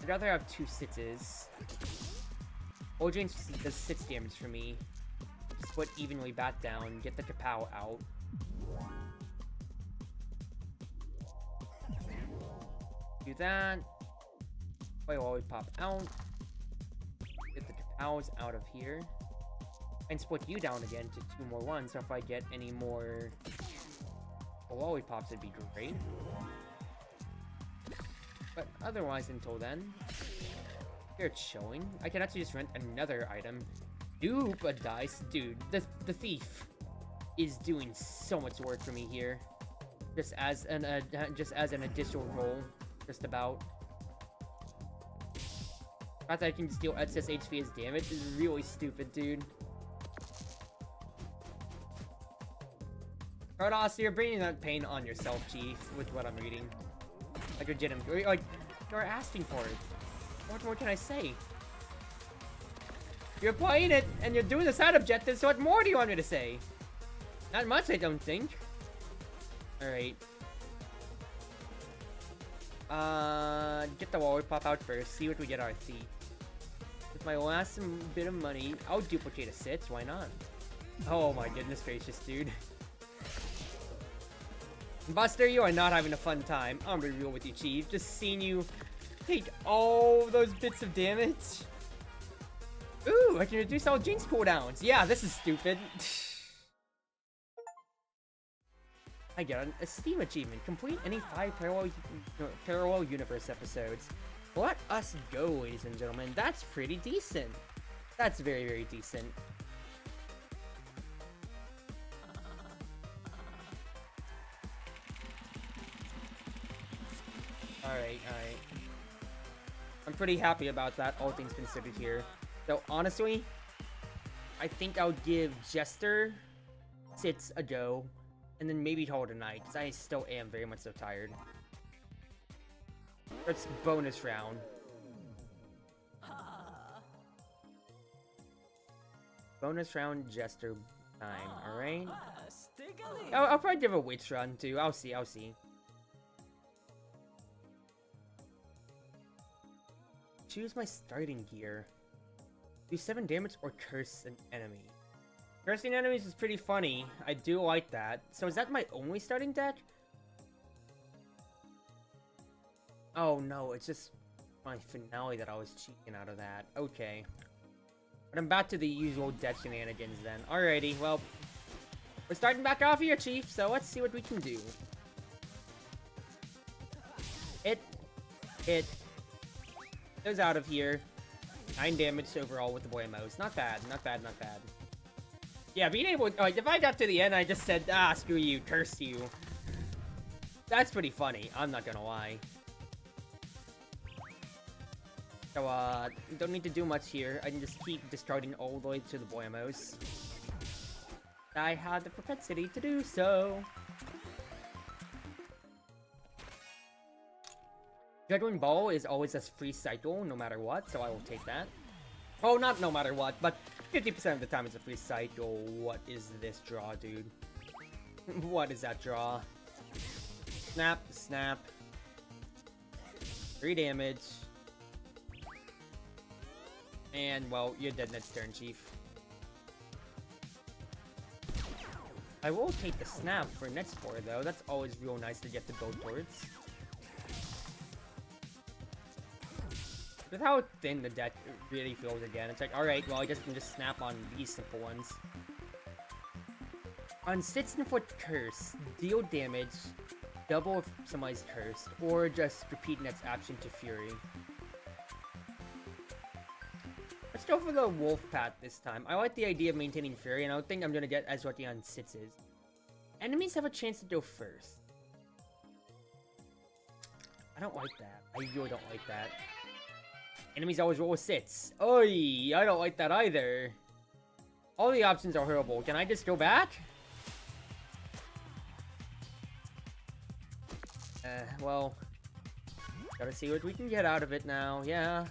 I'd rather have 2 Sitzes. Ojinx does 6 damage for me. Split evenly back down, get the Kapow out. Do that. Play while we pop out. Get the Kapows out of here. And split you down again to 2 more ones, so if I get any more Lollipops, it'd be great. But otherwise, until then, here it's showing. I can actually just rent another item. Dupe a dice. Dude, the thief is doing so much work for me here. Just as an additional roll. Just about. The fact that I can steal excess HP as damage is really stupid, dude. Protoss, you're bringing that pain on yourself, Chief, with what I'm reading. Like, legitimately. Like, you're asking for it. What more can I say? You're playing it, and you're doing the side objectives, so what more do you want me to say? Not much, I don't think. Alright. Get the Lollipop out first, see what we get our thief. With my last bit of money, I'll duplicate a Sitz, why not? Oh my goodness gracious, dude. Buster, you are not having a fun time. I'm gonna be real with you, Chief. Just seeing you take all those bits of damage. Ooh, I can reduce all Jinx cooldowns. Yeah, this is stupid. I get a Steam achievement. Complete any 5 parallel universe episodes. Let us go, ladies and gentlemen. That's pretty decent. That's very, very decent. Alright, alright. I'm pretty happy about that, all things considered here. So, honestly, I think I'll give Jester Sitz a go, and then maybe call it a night, because I still am very much so tired. It's bonus round. Bonus round Jester time, alright? I'll probably give a Witch run, too. I'll see, I'll see. choose my starting gear. Do 7 damage or curse an enemy. Cursing enemies is pretty funny. I do like that. So is that my only starting deck? Oh no, it's just my finale that I was cheating out of that. Okay. But I'm back to the usual deck shenanigans then. Alrighty, well, we're starting back off here, Chief, so let's see what we can do. Hit. Goes out of here. 9 damage overall with the Boyamos. Not bad, not bad, not bad. Yeah, being able to, if I got to the end, I just said, ah, screw you, curse you. That's pretty funny, I'm not gonna lie. So, don't need to do much here. I can just keep discarding all the way to the Boyamos. I had the propensity to do so. Juggling Ball is always a free cycle, no matter what, so I will take that. Oh, not no matter what, but 50% of the time it's a free cycle. What is this draw, dude? What is that draw? Snap, snap. 3 damage. And, well, you're dead next turn, Chief. I will take the snap for next 4, though. That's always real nice to get to build towards. With how thin the deck really feels again, it's like, alright, well, I guess I can just snap on these simple ones. On Citizen Foot Curse, deal damage, double if somebody's cursed, or just repeat next action to Fury. Let's go for the Wolf Path this time. I like the idea of maintaining Fury, and I don't think I'm gonna get as lucky on Sitzes. Enemies have a chance to go first. I don't like that. I really don't like that. Enemies always roll with sits. Oi, I don't like that either. All the options are horrible. Can I just go back? Well, gotta see what we can get out of it now. Yeah.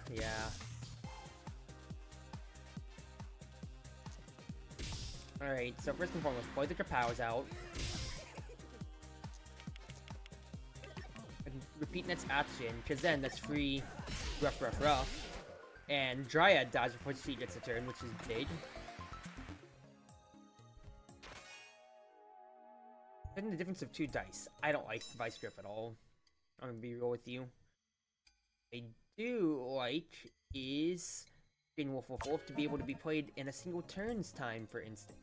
Alright, so first and foremost, play the Kapows out. And repeat next action, because then that's free rough. And Dryad dies before she gets a turn, which is big. Then the difference of 2 dice. I don't like Vice Grip at all. I'm gonna be real with you. I do like is in Wolf to be able to be played in a single turn's time, for instance.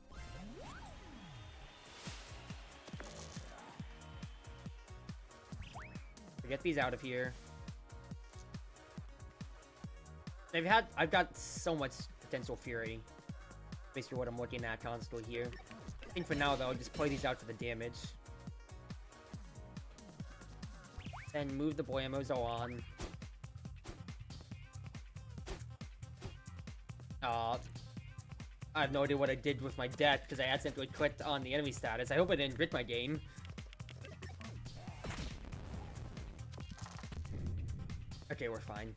Get these out of here. I've got so much potential Fury. Basically what I'm looking at constantly here. I think for now though, I'll just play these out to the damage. Then move the Boyamos on. I have no idea what I did with my deck because I accidentally clicked on the enemy status. I hope I didn't grit my game. Okay, we're fine.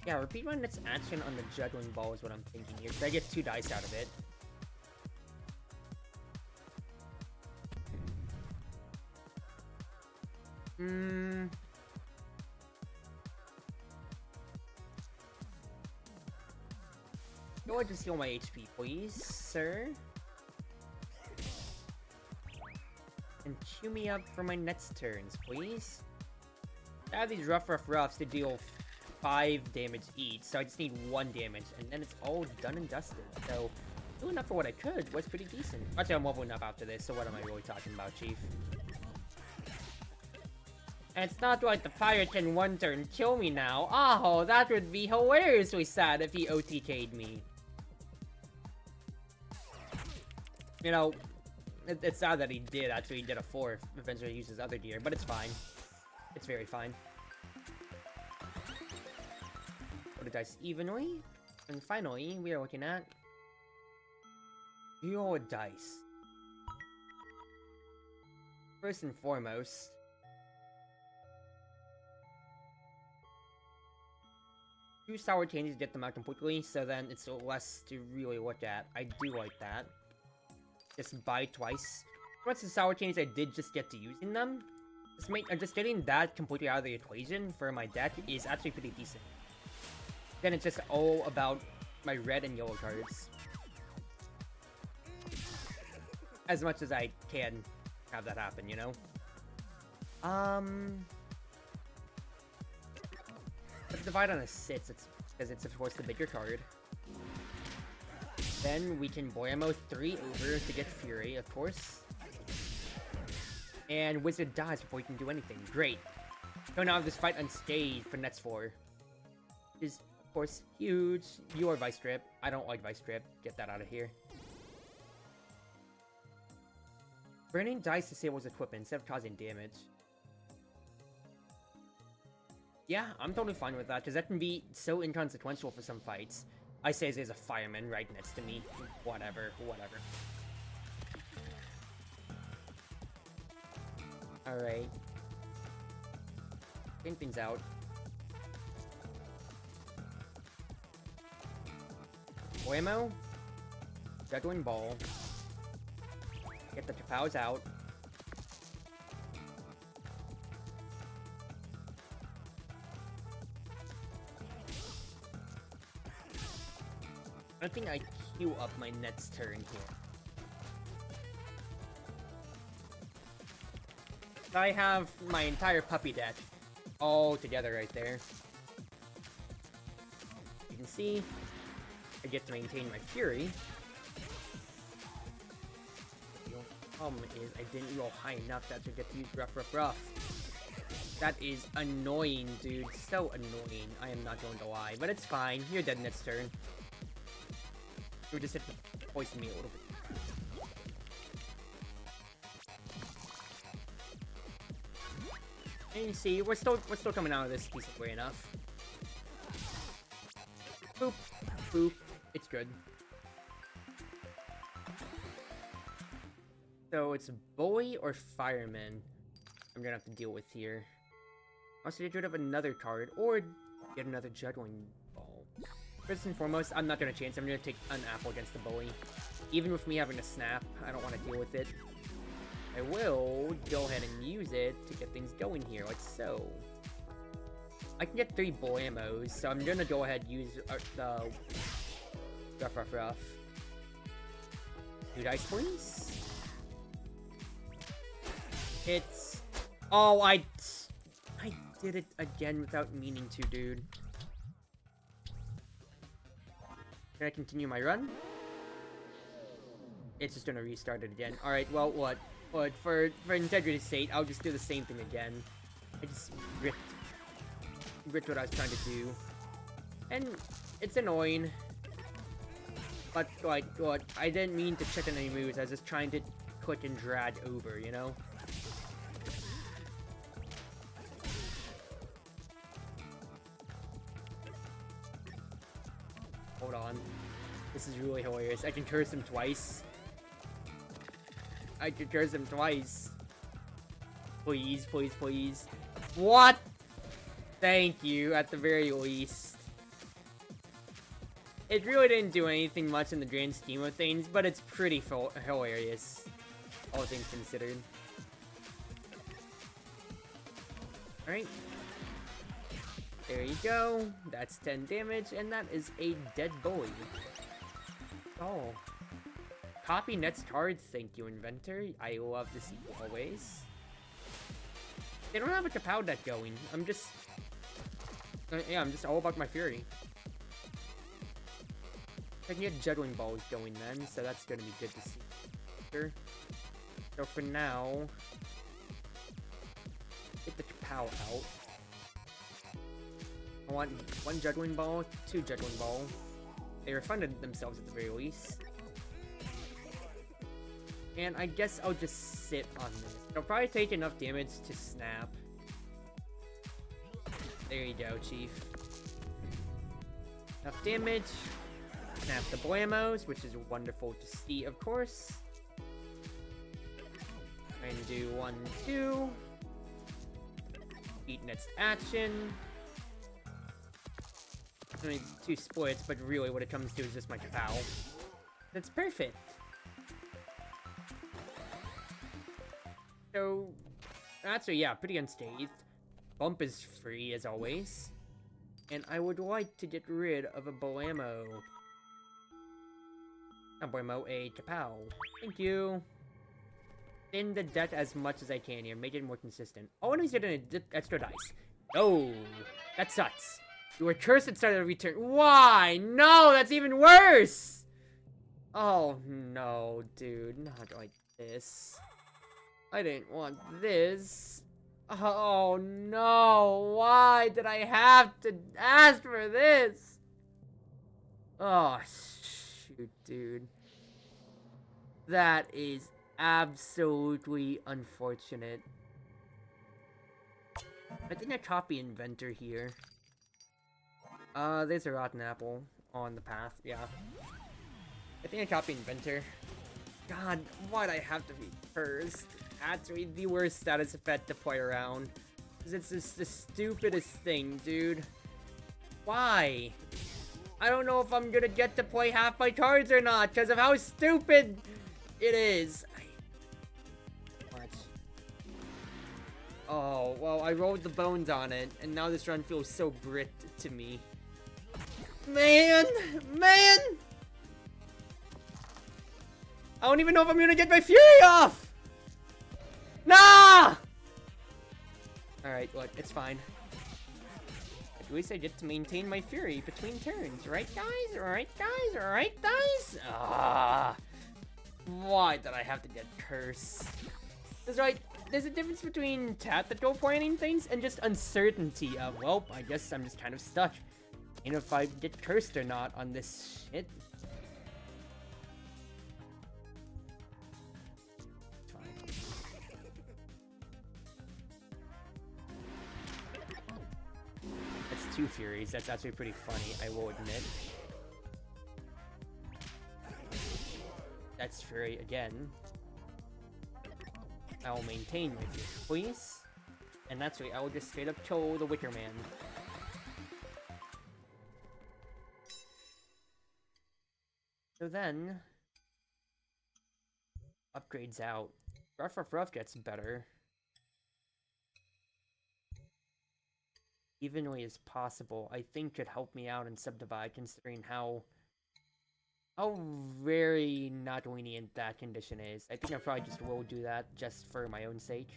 Yeah, repeat my next action on the Juggling Ball is what I'm thinking here, because I get 2 dice out of it. Go ahead and heal my HP, please, sir. And queue me up for my next turns, please. I have these roughs to deal 5 damage each, so I just need 1 damage, and then it's all done and dusted. So, doing enough for what I could was pretty decent. Actually, I'm leveling up after this, so what am I really talking about, Chief? And it's not like the pirate can 1 turn kill me now. Oh, that would be hilariously sad if he OTK'd me. You know, it's sad that he did actually did a 4 eventually use his other gear, but it's fine. It's very fine. Put the dice evenly. And finally, we are looking at dual dice. First and foremost, two sour changes get them out completely, so then it's less to really look at. I do like that. Just buy twice. Once the sour chains I did just get to using them, just getting that completely out of the equation for my deck is actually pretty decent. Then it's just all about my red and yellow cards. As much as I can have that happen, you know? Let's divide on a 6, because it's of course the bigger card. Then we can Boyamo 3 over to get Fury, of course. And Wizard dies before we can do anything. Great. So now this fight unscathed for next 4. Which is, of course, huge. You are Vice Grip. I don't like Vice Grip. Get that out of here. Burning dice disables equipment instead of causing damage. Yeah, I'm totally fine with that, because that can be so inconsequential for some fights. I say there's a fireman right next to me. Whatever. Alright. Getting things out. Boyamo. Juggling Ball. Get the Kapows out. I think I queue up my next turn here. I have my entire puppy deck all together right there. You can see I get to maintain my Fury. The only problem is I didn't roll high enough that to get to use rough. That is annoying, dude. So annoying. I am not going to lie. But it's fine. You're dead next turn. You just hit to poison me a little bit. And you see, we're still coming out of this decently enough. Boop. Boop. It's good. So it's boy or fireman I'm gonna have to deal with here. Also get rid of another card or get another juggling ball. First and foremost, I'm not gonna chance. I'm gonna take an apple against the bully. Even with me having a snap, I don't want to deal with it. I will go ahead and use it to get things going here, like so. I can get 3 Boyamos, so I'm gonna go ahead and use the rough. 2 dice, please. It's... Oh, I did it again without meaning to, dude. Can I continue my run? It's just gonna restart it again. Alright, well, what? But for integrity's sake, I'll just do the same thing again. I just ripped what I was trying to do. And it's annoying. But, like, what? I didn't mean to check on any moves. I was just trying to click and drag over, you know? Hold on. This is really hilarious. I can curse him twice. I can curse him twice. Please, please, please. What? Thank you, at the very least. It really didn't do anything much in the grand scheme of things, but it's pretty hilarious. All things considered. Alright. There you go. That's 10 damage, and that is a dead boy. Oh. Copy next card, thank you, inventor. I love to see always. They don't have a Kapow deck going. I'm just all about my Fury. I can get juggling balls going then, so that's gonna be good to see. Sure. So for now, get the Kapow out. I want 1 juggling ball, 2 juggling ball. They refunded themselves at the very least. And I guess I'll just sit on this. It'll probably take enough damage to snap. There you go, Chief. Enough damage. Snap the Boyamos, which is wonderful to see, of course. And do 1, 2. Eat next action. I mean, 2 splits, but really what it comes to is just my Kapow. That's perfect. So, actually, yeah, pretty unscathed. Bump is free, as always. And I would like to get rid of a Boamo. Not Boamo, a Kapow. Thank you. Thin the deck as much as I can here. Make it more consistent. Oh, and he's getting an extra dice. No! That sucks. You were cursed at start of every turn. Why? No, that's even worse! Oh, no, dude. Not like this. I didn't want this. Oh, no. Why did I have to ask for this? Oh, shoot, dude. That is absolutely unfortunate. I think I copy Inventor here. There's a rotten apple on the path, yeah. I think I copy Inventor. God, why'd I have to be first? Actually, the worst status effect to play around. Because it's just the stupidest thing, dude. Why? I don't know if I'm gonna get to play half my cards or not, because of how stupid it is. What? Oh, well, I rolled the bones on it, and now this run feels so Brit to me. Man! Man! I don't even know if I'm gonna get my Fury off! Nah! Alright, look, it's fine. At least I get to maintain my Fury between turns, right guys? Right guys? Right guys? Ah! Why did I have to get Curse? That's right, there's a difference between tactical planning things and just uncertainty of, well, I guess I'm just kind of stuck. You know, if I get cursed or not on this shit. It's fine. That's 2 Furies. That's actually pretty funny, I will admit. That's Fury again. I will maintain my Fury, please. And that's right, I will just straight up kill the Wicker Man. So then, upgrades out. Rough gets better. Evenly as possible, I think could help me out in Subdivide, considering how very not lenient that condition is. I think I probably just will do that just for my own sake.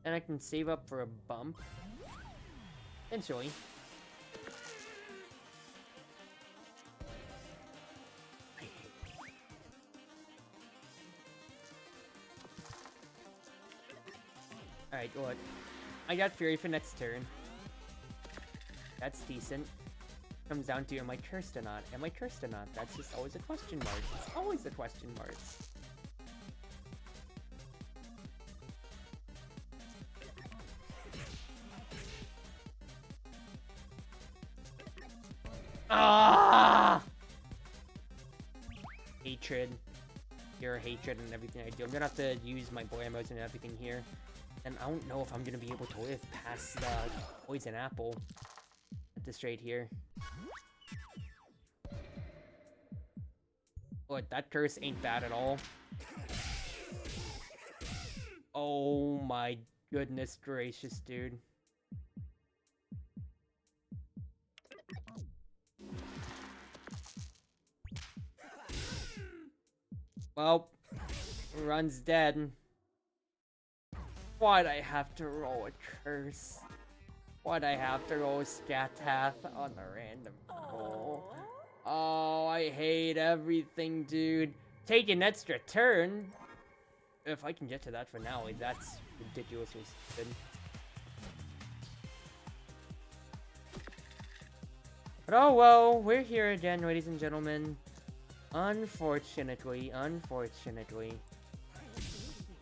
Then I can save up for a bump. Eventually. Alright, look. I got Fury for next turn. That's decent. Comes down to, am I cursed or not? Am I cursed or not? That's just always a question mark. It's always a question mark. Ah! Hatred. Your hatred and everything I do. I'm gonna have to use my Boamos and everything here. And I don't know if I'm gonna be able to live past the Poison Apple at this rate here. Look, that curse ain't bad at all. Oh my goodness gracious, dude. Well, run's dead. Why'd I have to roll a curse? Why'd I have to roll a Scatath on the random roll? Oh, I hate everything, dude. Take an extra turn. If I can get to that finale, that's ridiculously stupid. But oh well, we're here again, ladies and gentlemen. Unfortunately.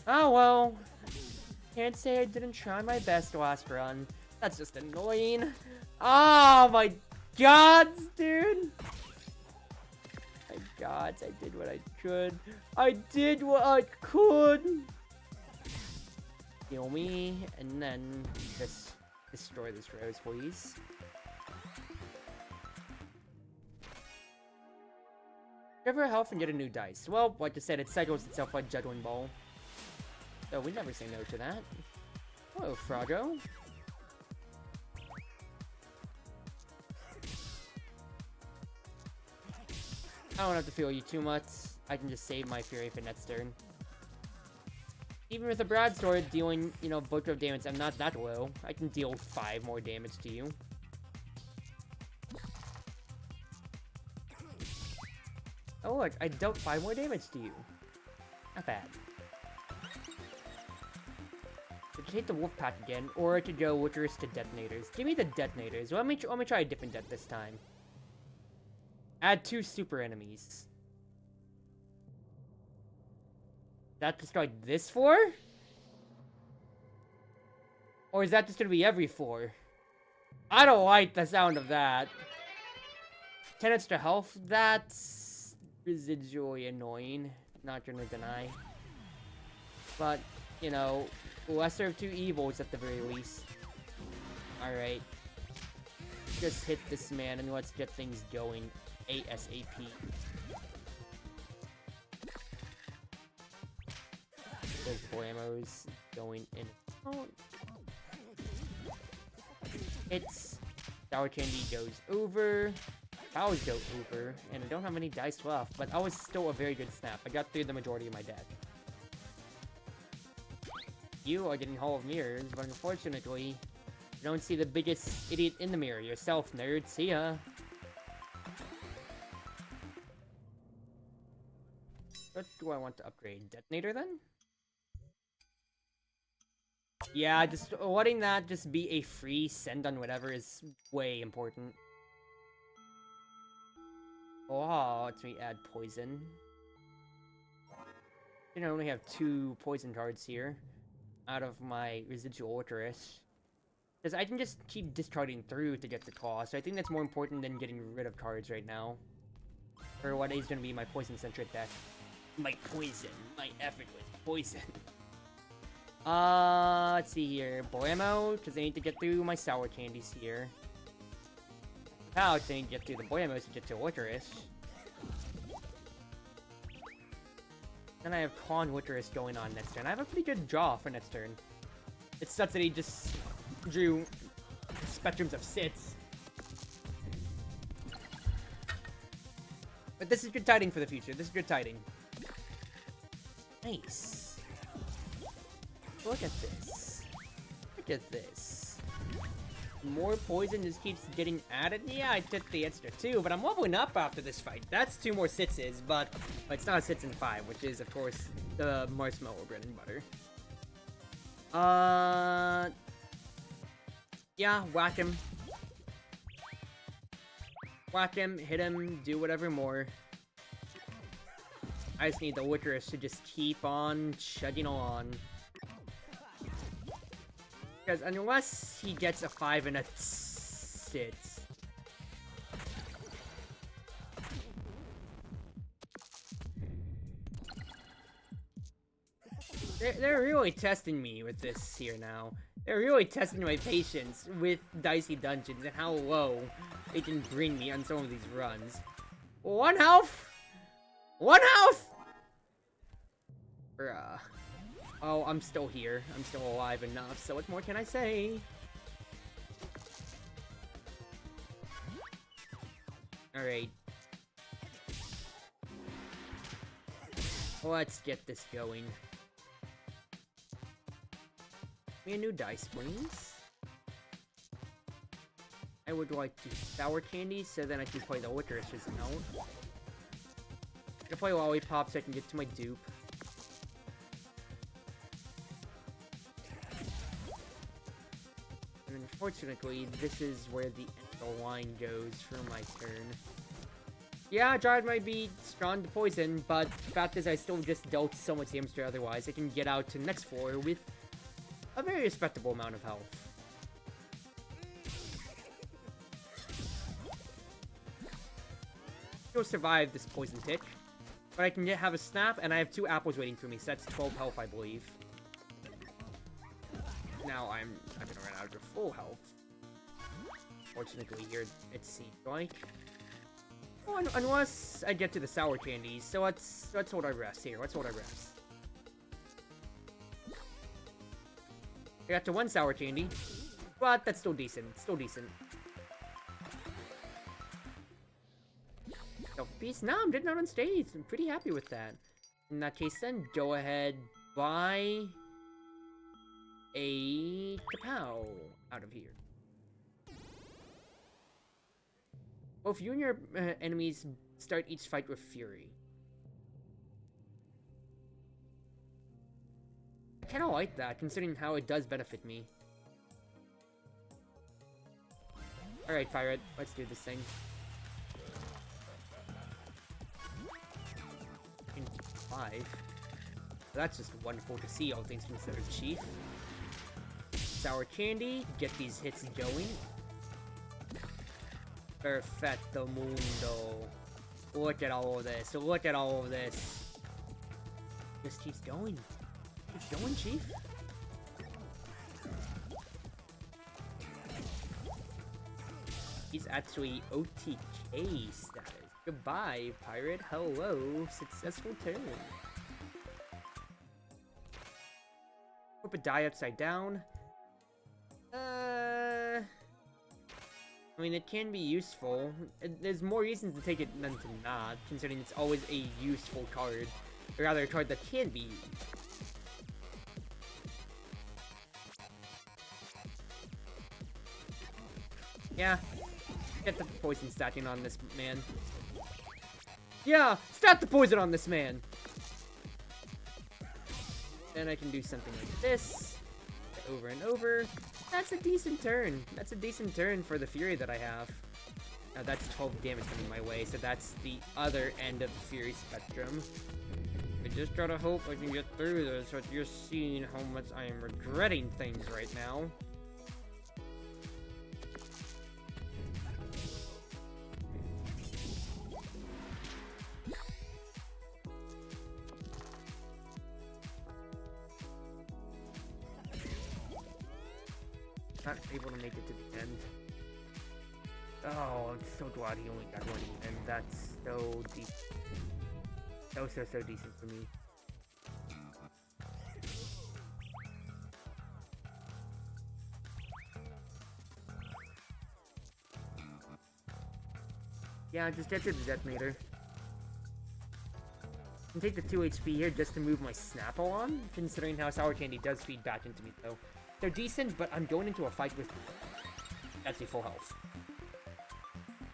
Oh well. Can't say I didn't try my best last run. That's just annoying. Oh my gods, dude. My gods, I did what I could. I did what I could. Kill me, and then just destroy this rose, please. Recover health and get a new dice. Well, like I said, it cycles itself like juggling ball. So we never say no to that. Hello, Froggo. I don't have to feel you too much. I can just save my fury for next turn. Even with a broadsword dealing, you know, book of damage, I'm not that low. I can deal 5 more damage to you. Oh look, I dealt 5 more damage to you. Not bad. I could take the wolf pack again, or I could go Witcherous to detonators. Give me the detonators. Let me try a different det this time. Add 2 super enemies. That just like this 4? Or is that just gonna be every 4? I don't like the sound of that. 10 extra health, that's residually annoying. Not gonna deny. But, you know, lesser of 2 evils at the very least. Alright. Just hit this man and let's get things going ASAP. Those blamos going in. Oh. It's Sour Candy goes over. Powers go over. And I don't have any dice left, but I was still a very good snap. I got through the majority of my deck. You are getting Hall of Mirrors, but unfortunately, you don't see the biggest idiot in the mirror yourself, nerd. See ya. What do I want to upgrade? Detonator, then? Yeah, just letting that just be a free send on whatever is way important. Oh, let me add poison. I only have 2 poison cards here out of my residual Witcherous. Because I can just keep discarding through to get the cost. So I think that's more important than getting rid of cards right now. For what is going to be my poison-centric deck. My poison. My effortless poison. Let's see here. Blamo, because I need to get through my sour candies here. Pouch, I need to get through the Blamos to get to Witcherous. Then I have Con Witcherous going on next turn. I have a pretty good draw for next turn. It sucks that he just drew spectrums of sits. But this is good tiding for the future. This is good tiding. Nice. Look at this. Look at this. More poison just keeps getting added. Yeah, I took the extra 2, but I'm leveling up after this fight. That's 2 more sitses, but it's not a 6 and 5, which is, of course, the marshmallow bread and butter. Yeah, whack him. Whack him, hit him, do whatever more. I just need the Witcherous to just keep on chugging along. Because unless he gets a 5 and a 6... They're really testing me with this here now. They're really testing my patience with Dicey Dungeons and how low they can bring me on some of these runs. 1 health? 1 health? Bruh. Oh, I'm still here. I'm still alive enough, so what more can I say? Alright. Let's get this going. Give me a new dice, please. I would like to sour candy, so then I can play the Witcherous out. I'm gonna play Lollipop so I can get to my dupe. And unfortunately, this is where the line goes for my turn. Yeah, Dryad might be strong to poison, but the fact is I still just dealt so much damage to otherwise. I can get out to the next floor with a very respectable amount of health. Still survive this poison tick, but I can have a snap, and I have 2 apples waiting for me, so that's 12 health, I believe. Now I'm gonna run out of full health. Fortunately, here it seems like. Oh, unless I get to the sour candies, so let's hold our rest here. Let's hold our rest. I got to one sour candy, but that's still decent. Still decent. Self-piece? No, I'm getting out on stage. I'm pretty happy with that. In that case, then go ahead, buy a kapow out of here. Both you and your enemies start each fight with fury. I kinda like that, considering how it does benefit me. Alright, pirate, let's do this thing. In 5. That's just wonderful to see, all things considered, Chief. Sour candy, get these hits going. Perfecto mundo. Look at all of this. Look at all of this. Just keeps going. Keeps going, Chief. He's actually OTK status. Goodbye, pirate. Hello. Successful turn. Flip a die upside down. I mean, it can be useful. There's more reasons to take it than to not, considering it's always a useful card. Or rather, a card that can be used. Yeah. Get the poison stacking on this man. Yeah! Stat the poison on this man! Then I can do something like this. Over and over. That's a decent turn. That's a decent turn for the Fury that I have. Now that's 12 damage coming my way, so that's the other end of the Fury spectrum. I just gotta hope I can get through this, but you're seeing how much I am regretting things right now. Not able to make it to the end. Oh, I'm so glad he only got one, and that's so deep. So decent for me. Yeah, just get to the detonator. And take the 2 HP here just to move my Snapple on, considering how Sour Candy does feed back into me, though. They're decent, but I'm going into a fight with actually full health.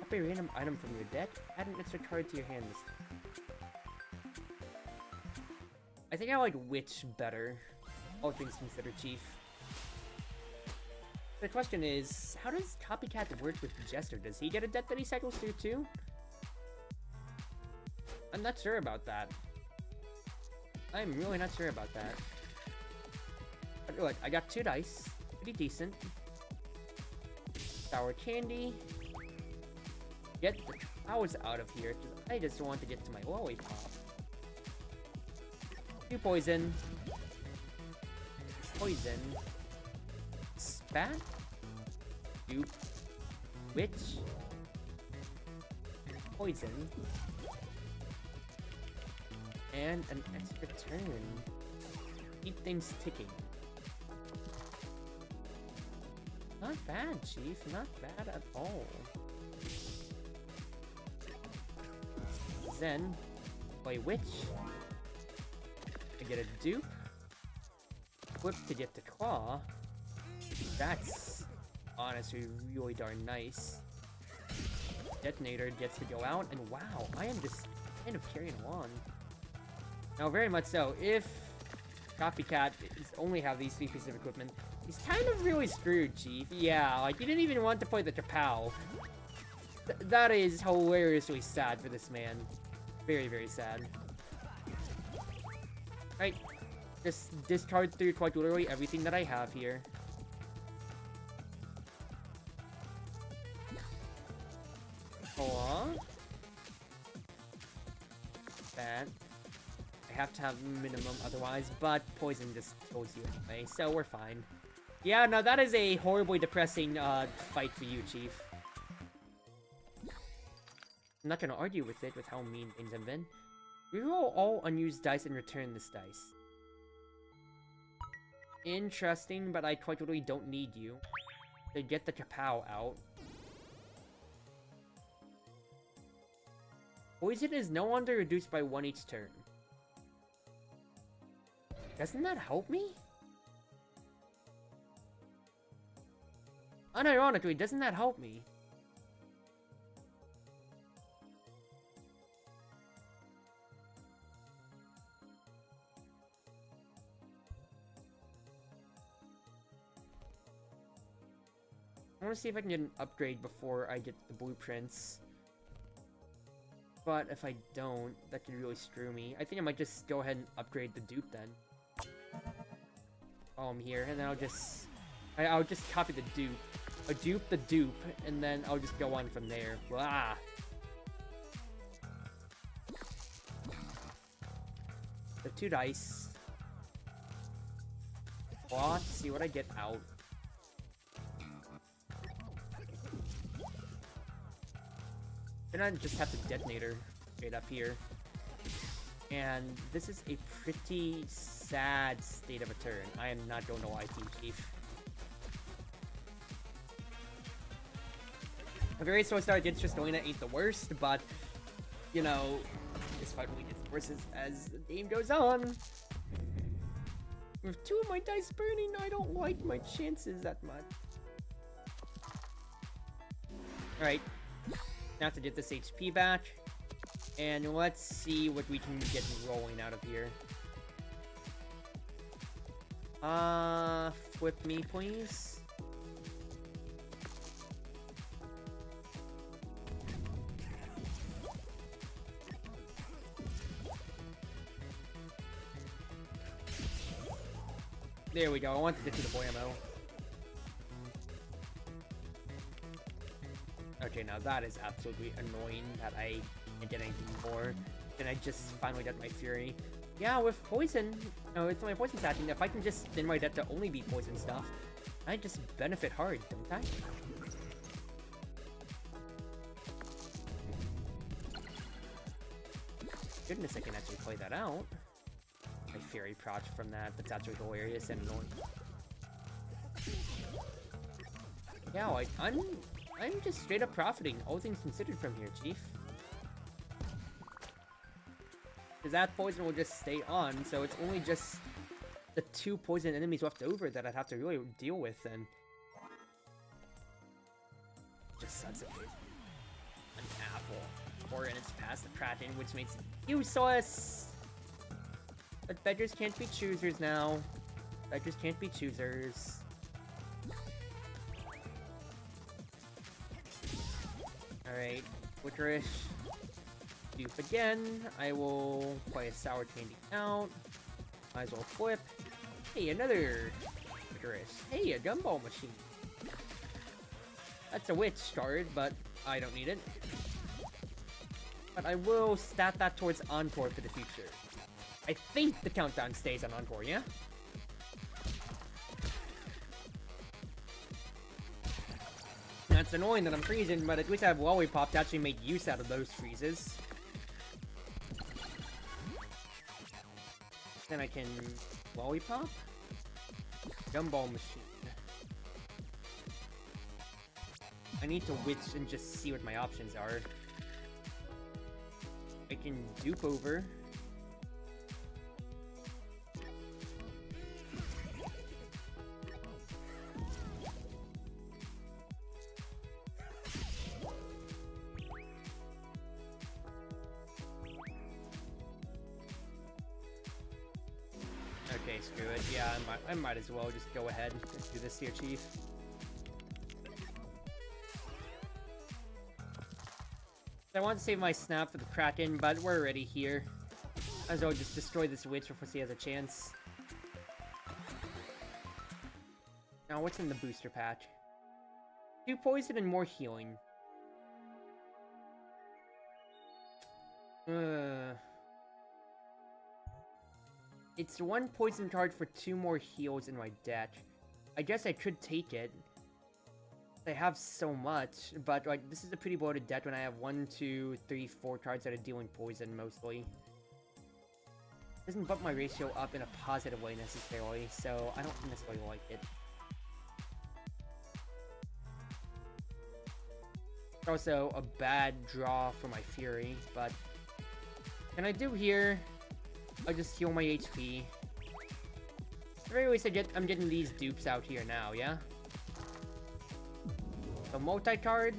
Up a random item from your deck, add an extra card to your hand this time. I think I like Witch better, all things considered, Chief. The question is, how does Copycat work with Jester? Does he get a deck that he cycles through too? I'm not sure about that. I'm really not sure about that. But look, I got 2 dice. Pretty decent. Sour candy. Get the cows out of here, because I just want to get to my lollipop. 2 poison. Poison. Spat. Dupe. Witch. Poison. And an extra turn. Keep things ticking. Not bad, Chief. Not bad at all. Then, play Witch. I get a dupe. Flip to get the claw. That's honestly really darn nice. Detonator gets to go out, and wow, I am just kind of carrying along. Now, very much so, if Copycat only have these 3 pieces of equipment, he's kind of really screwed, Chief. Yeah, like, he didn't even want to play the Kapow. That is hilariously sad for this man. Very, very sad. Right, just discard through quite literally everything that I have here. Claw. That. I have to have minimum otherwise, but poison just kills you anyway, so we're fine. Yeah, no, that is a horribly depressing fight for you, Chief. I'm not gonna argue with it with how mean things have been. Reroll all unused dice and return this dice. Interesting, but I quite literally don't need you to get the kapow out. Poison is no longer reduced by 1 each turn. Doesn't that help me? Unironically, doesn't that help me? I want to see if I can get an upgrade before I get the blueprints. But if I don't, that could really screw me. I think I might just go ahead and upgrade the dupe then. While I'm here, and then I'll just copy the dupe. A dupe the dupe, and then I'll just go on from there. Blah! The 2 dice. Let's see what I get out. Then I just have the detonator straight up here. And this is a pretty sad state of a turn. I am not going to lie to you, Chief. A very slow start against Tristelina ain't the worst, but, you know, this fight only gets worse as the game goes on. With 2 of my dice burning, I don't like my chances that much. Alright. Now to get this HP back. And let's see what we can get rolling out of here. Flip me, please. There we go, I wanted to get to the boy ammo. Okay, now that is absolutely annoying that I can't get anything more. Then I just finally got my fury. Yeah, with poison, with my poison stacking, if I can just spin my deck to only be poison stuff, I just benefit hard, don't I? Goodness, I can actually play that out. My fury proc from that, that's absolutely hilarious and annoying. Yeah, I'm just straight up profiting, all things considered from here, Chief. Because that poison will just stay on, so it's only just the 2 poison enemies left over that I'd have to really deal with, and... Just sucks it. An apple. Or in its past, the Kraken, which makes it useless! But beggars can't be choosers now. Beggars can't be choosers. Alright, Licorice. Dupe again. I will play a Sour Candy out. Might as well flip. Hey, another Licorice. Hey, a Gumball Machine. That's a Witch card, but I don't need it. But I will stat that towards Encore for the future. I think the countdown stays on Encore, yeah? That's annoying that I'm freezing, but at least I have Lollipop to actually make use out of those freezes. Then I can... Lollipop? Gumball Machine. I need to witch and just see what my options are. I can dupe over. Okay, screw it. Yeah, I might as well just go ahead and do this here, Chief. I want to save my snap for the Kraken, but we're already here. Might as well just destroy this witch before she has a chance. Now, what's in the booster pack? 2 poison and more healing. It's 1 poison card for 2 more heals in my deck. I guess I could take it. I have so much, but like this is a pretty bloated deck when I have 1, 2, 3, 4 cards that are dealing poison mostly. Doesn't bump my ratio up in a positive way necessarily, so I don't necessarily like it. It's also a bad draw for my Fury, but can I do here? I'll just heal my HP. At the very least, I'm getting these dupes out here now, yeah? So multi-card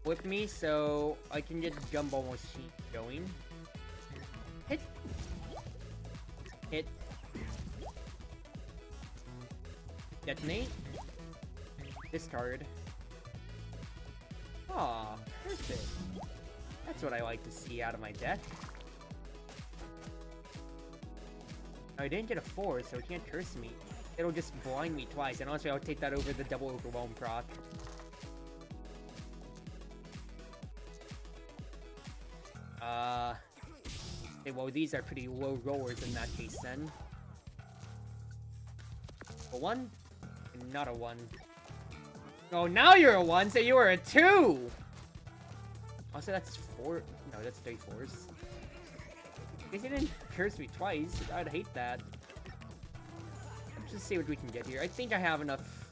with me, so I can get Gumball Machine going. Hit. Hit. Detonate. Discard. Aw, perfect. That's what I like to see out of my deck. I didn't get a 4, so it can't curse me. It'll just blind me twice, and honestly, I'll take that over the double overwhelm proc. Okay, well, these are pretty low rollers in that case, then. A 1? Not a 1. Oh, now you're a 1, so you were a 2! Also, that's 4. No, that's 3 4s. I guess he didn't curse me twice. I'd hate that. Let's just see what we can get here. I think I have enough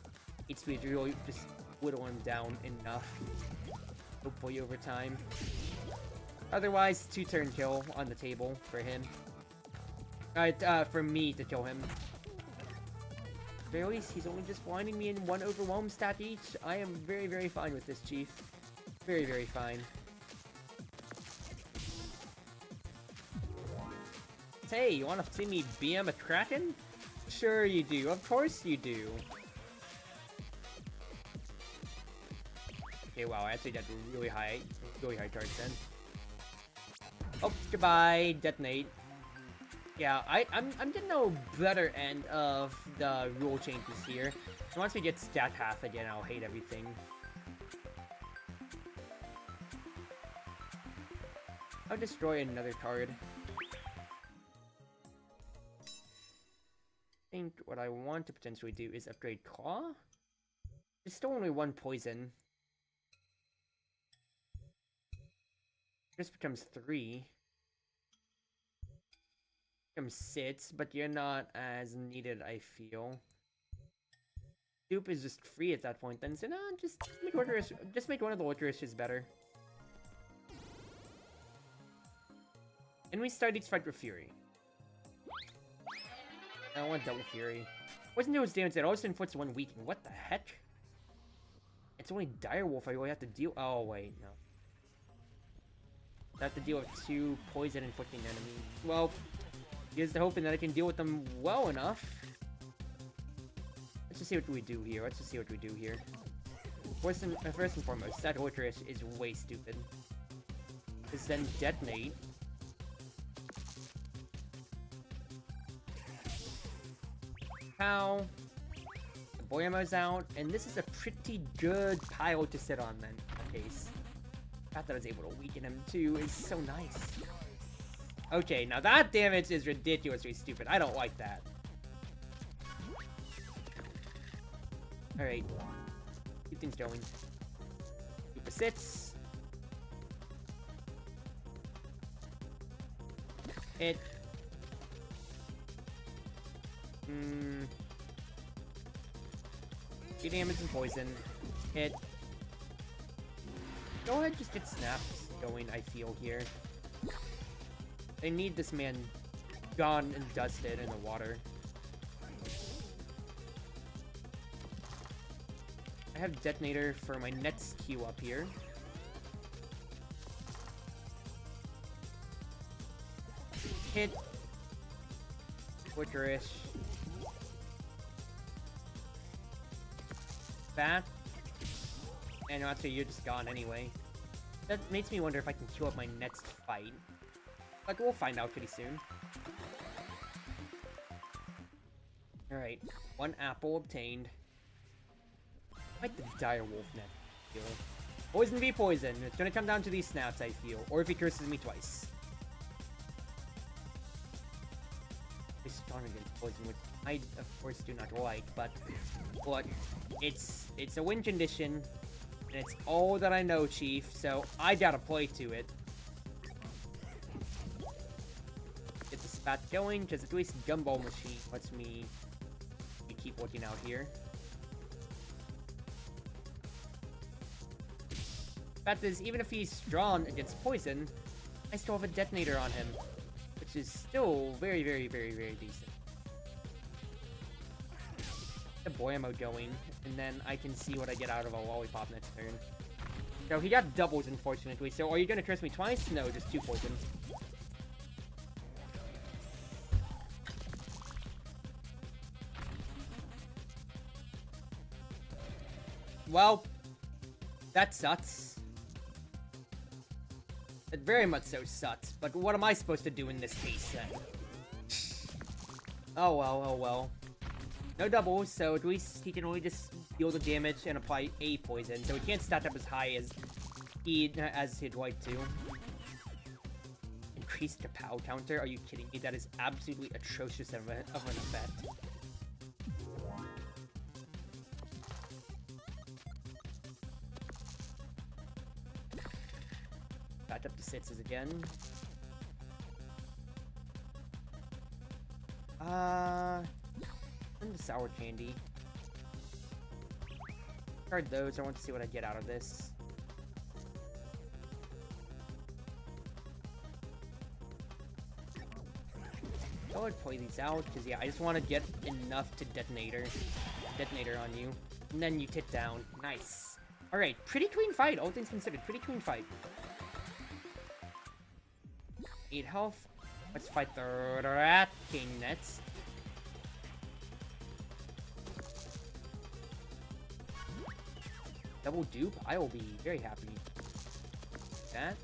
HP to really just whittle him down enough. Hopefully over time. Otherwise, 2-turn kill on the table for him. For me to kill him. But at least he's only just blinding me in 1 overwhelm stat each. I am very, very fine with this, Chief. Very, very fine. Hey, you wanna see me BM a Kraken? Sure you do. Of course you do. Okay, wow, I actually got really high charge then. Oh, goodbye, detonate. Yeah, I'm getting a better end of the rule changes here. So once we get stat half again, I'll hate everything. I'll destroy another card. I think what I want to potentially do is upgrade Claw. It's still only 1 poison. This becomes 3. Becomes 6, but you're not as needed, I feel. Dupe is just free at that point then, so no, just make one of the Licorices better. And we start each fight with Fury. I don't want double Fury. Wasn't there was damage that always inflicts 1 weaken. What the heck? It's only Direwolf I really have to deal. Oh wait, no. I have to deal with 2 poison inflicting enemies. Well, here's the hoping that I can deal with them well enough. Let's just see what we do here. First and foremost, that Licorice is way stupid. Because then detonate. Pow. The Boyamo's out, and this is a pretty good pile to sit on then, in that case. The fact that I was able to weaken him too is so nice. Okay, now that damage is ridiculously stupid. I don't like that. Alright. Keep things going. Keep the sits. Hit. Get damage and poison. Hit. Go ahead, just get snaps going, I feel, here. They need this man gone and dusted in the water. I have Detonator for my next queue up here. Hit. Licorice. Bat. And actually, you're just gone anyway. That makes me wonder if I can queue up my next fight. Like, we'll find out pretty soon. Alright, 1 apple obtained. Like the Direwolf next, I feel. Poison v poison. It's gonna come down to these snaps, I feel. Or if he curses me twice. is strong against poison, which I, of course, do not like, but it's a win condition, and it's all that I know, Chief, so I gotta play to it. Get the spat going, because at least Gumball Machine lets me keep looking out here. Fact is, even if he's strong against poison, I still have a detonator on him, which is still very, very, very, very decent. The boy ammo going, and then I can see what I get out of a lollipop next turn. So he got doubles, unfortunately. So are you gonna curse me twice? No, just 2 poison. Well, that sucks. It very much so sucks, but what am I supposed to do in this case, then? Oh well, oh well. No doubles, so at least he can only just deal the damage and apply a poison, so he can't stat up as high as he'd like to. Increased kapow counter? Are you kidding me? That is absolutely atrocious of an effect. Back up to 6s again. And the sour candy. Discard those. I want to see what I get out of this. I would play these out because yeah, I just want to get enough to detonator on you, and then you tip down. Nice. All right, pretty clean fight. All things considered, pretty clean fight. 8 health. Let's fight the Rat King next. Double dupe? I will be very happy with that.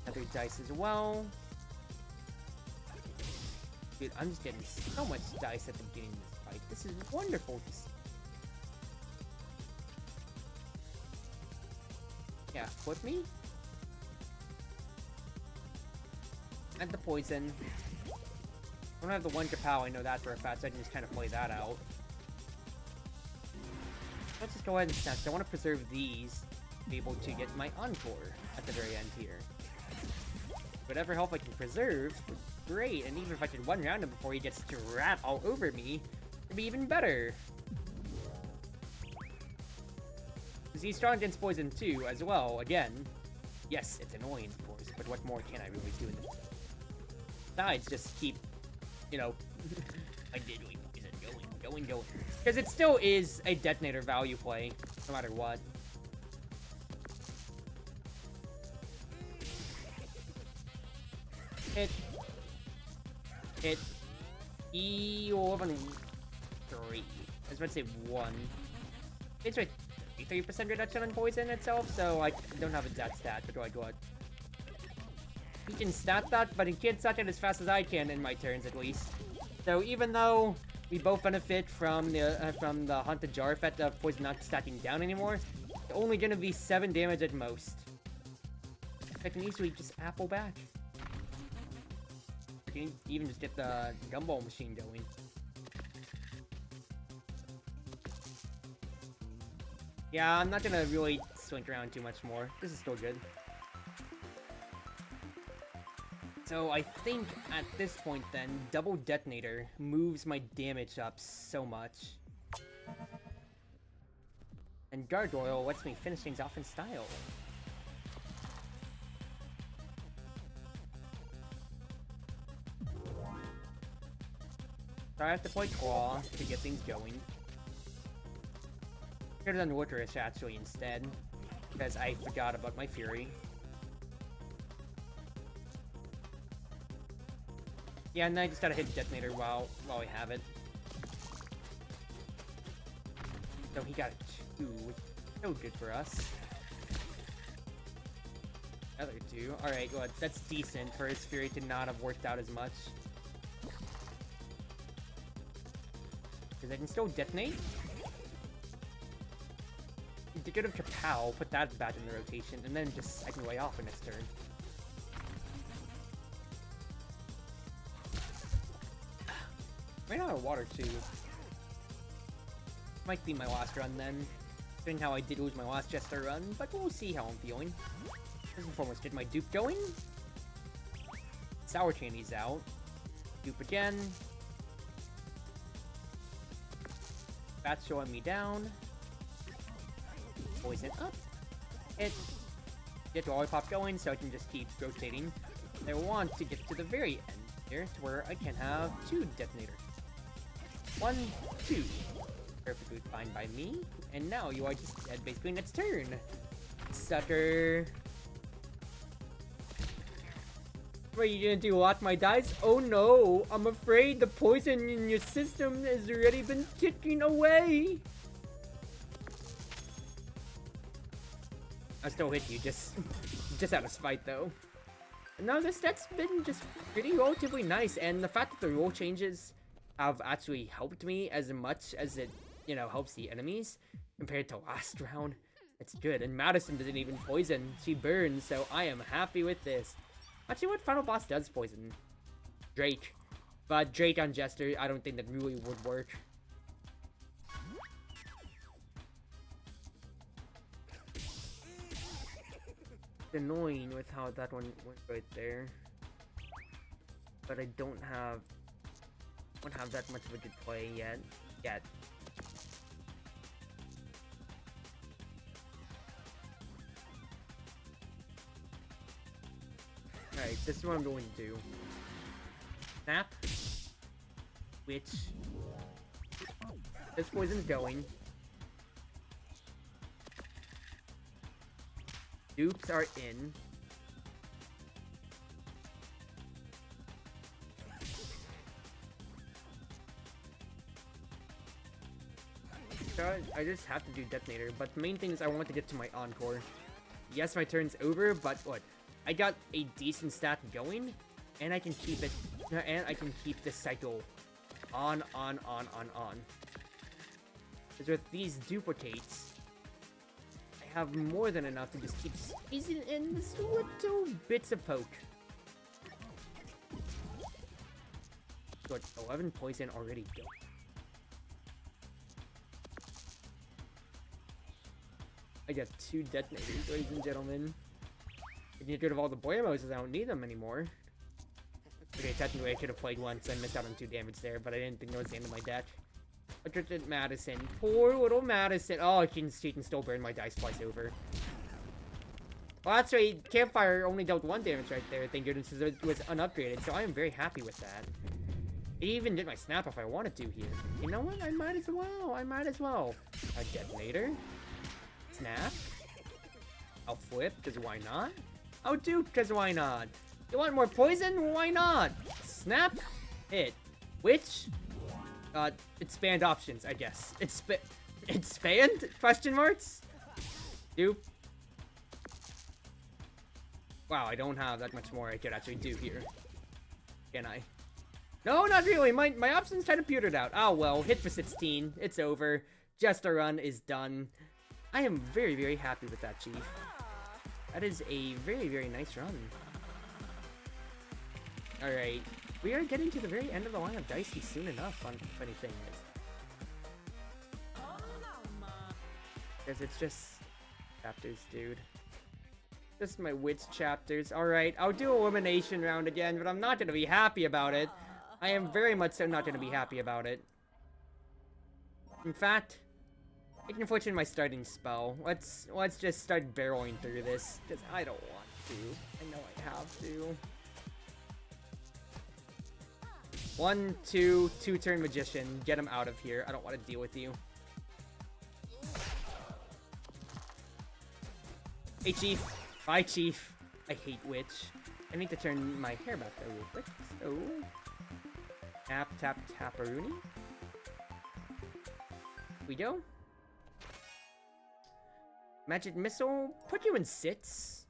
Another dice as well. Dude, I'm just getting so much dice at the beginning of this fight. This is wonderful to see. Yeah, flip me? And the poison. I don't have the 1 kapow, I know that for a fact, so I can just kind of play that out. Let's just go ahead and snatch. I want to preserve these to be able to get my encore at the very end here. Whatever health I can preserve, great, and even if I can one-round him before he gets to rat all over me, it'd be even better. Because he's strong against poison too, as well, again. Yes, it's annoying, of course, but what more can I really do in this? Besides, just keep, you know, I did leave poison going. Because it still is a detonator value play, no matter what. Hit. E11. 3. I was about to say 1. It's right. 33% reduction on poison itself, so I don't have a that stat, but what? He can stat that, but he can't stat it as fast as I can in my turns, at least. So even though we both benefit from the Haunted Jar effect of poison not stacking down anymore, it's only gonna be 7 damage at most. I can easily just apple back. I can even just get the gumball machine going. Yeah, I'm not gonna really swing around too much more. This is still good. So I think at this point then, double detonator moves my damage up so much. And gargoyle lets me finish things off in style. So I have to play claw to get things going. Could have done Licorice actually instead, because I forgot about my Fury. Yeah, and I just gotta hit detonator while we have it. So he got a 2, which is so good for us. Other 2. Alright, well, that's decent for his Fury to not have worked out as much. Because I can still detonate. To get him to Kapow, put that back in the rotation, and then just second way off for next turn. Ran out of water too. Might be my last run then. Considering how I did lose my last Jester run, but we'll see how I'm feeling. First and foremost, get my dupe going. Sour Candy's out. Dupe again. Bat's showing me down. Poison up. Hit. Get the Lollipop going so I can just keep rotating. I want to get to the very end here to where I can have 2 detonators. 1, 2. Perfectly fine by me. And now you are just dead basically next turn. Sucker. What are you gonna do? Lock my dice? Oh no! I'm afraid the poison in your system has already been ticking away! I still hit you, just out of spite though. No, this deck's been just pretty relatively nice, and the fact that the rule changes have actually helped me as much as it, you know, helps the enemies compared to last round. It's good, and Madison doesn't even poison. She burns, so I am happy with this. Actually, what final boss does poison? Drake. But Drake on Jester, I don't think that really would work. It's annoying with how that one went right there. But I don't have that much of a good play yet. Alright, this is what I'm going to do. Snap. Which... this poison's going. Dupes are in. So I just have to do Detonator, but the main thing is I want to get to my Encore. Yes, my turn's over, but what? I got a decent stat going, and I can keep it, and I can keep this cycle on. Because with these duplicates, I have more than enough to just keep squeezing in this little bits of poke. Got 11 poison already go. I got 2 detonators, ladies and gentlemen. I can get rid of all the Boyamos, I don't need them anymore. Okay, technically I could have played once and missed out on 2 damage there, but I didn't think that was the end of my deck. Electric Madison. Poor little Madison. Oh, she can still burn my dice twice over. Well, that's right. Campfire only dealt 1 damage right there. Thank goodness it was unupgraded, so I am very happy with that. It even did my snap if I wanted to here. You know what? I might as well. A detonator. Snap. I'll flip, because why not? I'll dupe, because why not? You want more poison? Why not? Snap. Hit. Which? Expand options, I guess. Expand? Question marks? Dupe. Wow, I don't have that much more I could actually do here. Can I? No, not really. My options kind of petered out. Oh well, hit for 16. It's over. Just a run is done. I am very, very happy with that, Chief. That is a very, very nice run. Alright. We are getting to the very end of the line of Dicey soon enough, on funny thing is. Because it's just chapters, dude. Just my witch chapters. Alright, I'll do elimination round again, but I'm not gonna be happy about it. I am very much so not gonna be happy about it. In fact, I can fortune my starting spell. Let's just start barreling through this, because I don't want to. I know I have to. 1, 2, 2-turn Magician. Get him out of here. I don't want to deal with you. Hey, Chief. Bye, Chief. I hate Witch. I need to turn my hair back there real quick. So... tap, tap, tap-a-rooney. We go. Magic Missile, put you in sits.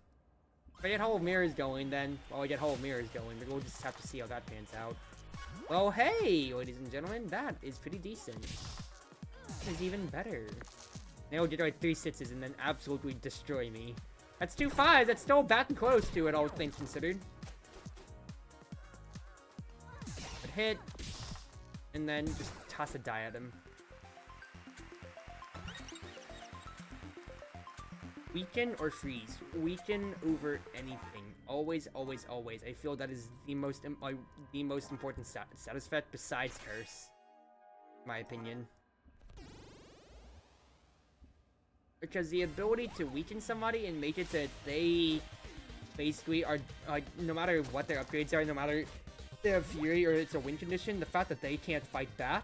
If I get Hall of Mirrors going, then... well, I get Hall of Mirrors going, but we'll just have to see how that pans out. Well, hey, ladies and gentlemen, that is pretty decent. This is even better. Now we'll get like 3 sitses and then absolutely destroy me. That's 2 5s, that's still back and close to it, all things considered. But hit. And then just toss a die at him. Weaken or freeze? Weaken over anything. Always, always, always. I feel that is the most important status effect besides curse. In my opinion. Because the ability to weaken somebody and make it so that they basically are, no matter what their upgrades are, no matter if they have Fury or it's a win condition, the fact that they can't fight back,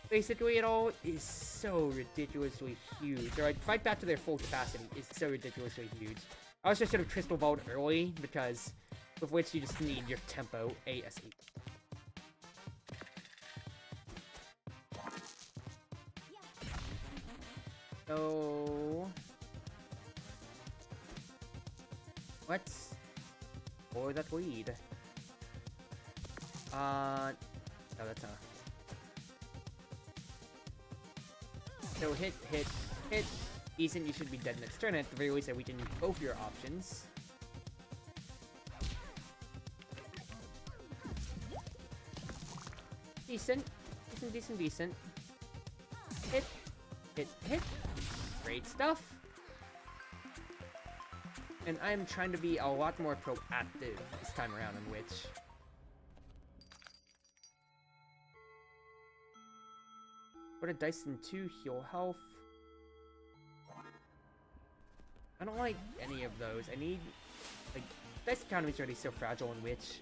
basically at all, is so ridiculously huge. Or fight back to their full capacity is so ridiculously huge. I also should have Crystal Balled early, because with which you just need your tempo ASAP. So let's follow that lead. No, that's not. So hit. Decent, you should be dead next turn. At the very least, I weaken both your options. Decent. Hit. Great stuff. And I'm trying to be a lot more proactive this time around, in which... Put a dice in 2, heal health. I don't like any of those. I need... Like, dice economy is already so fragile, in which...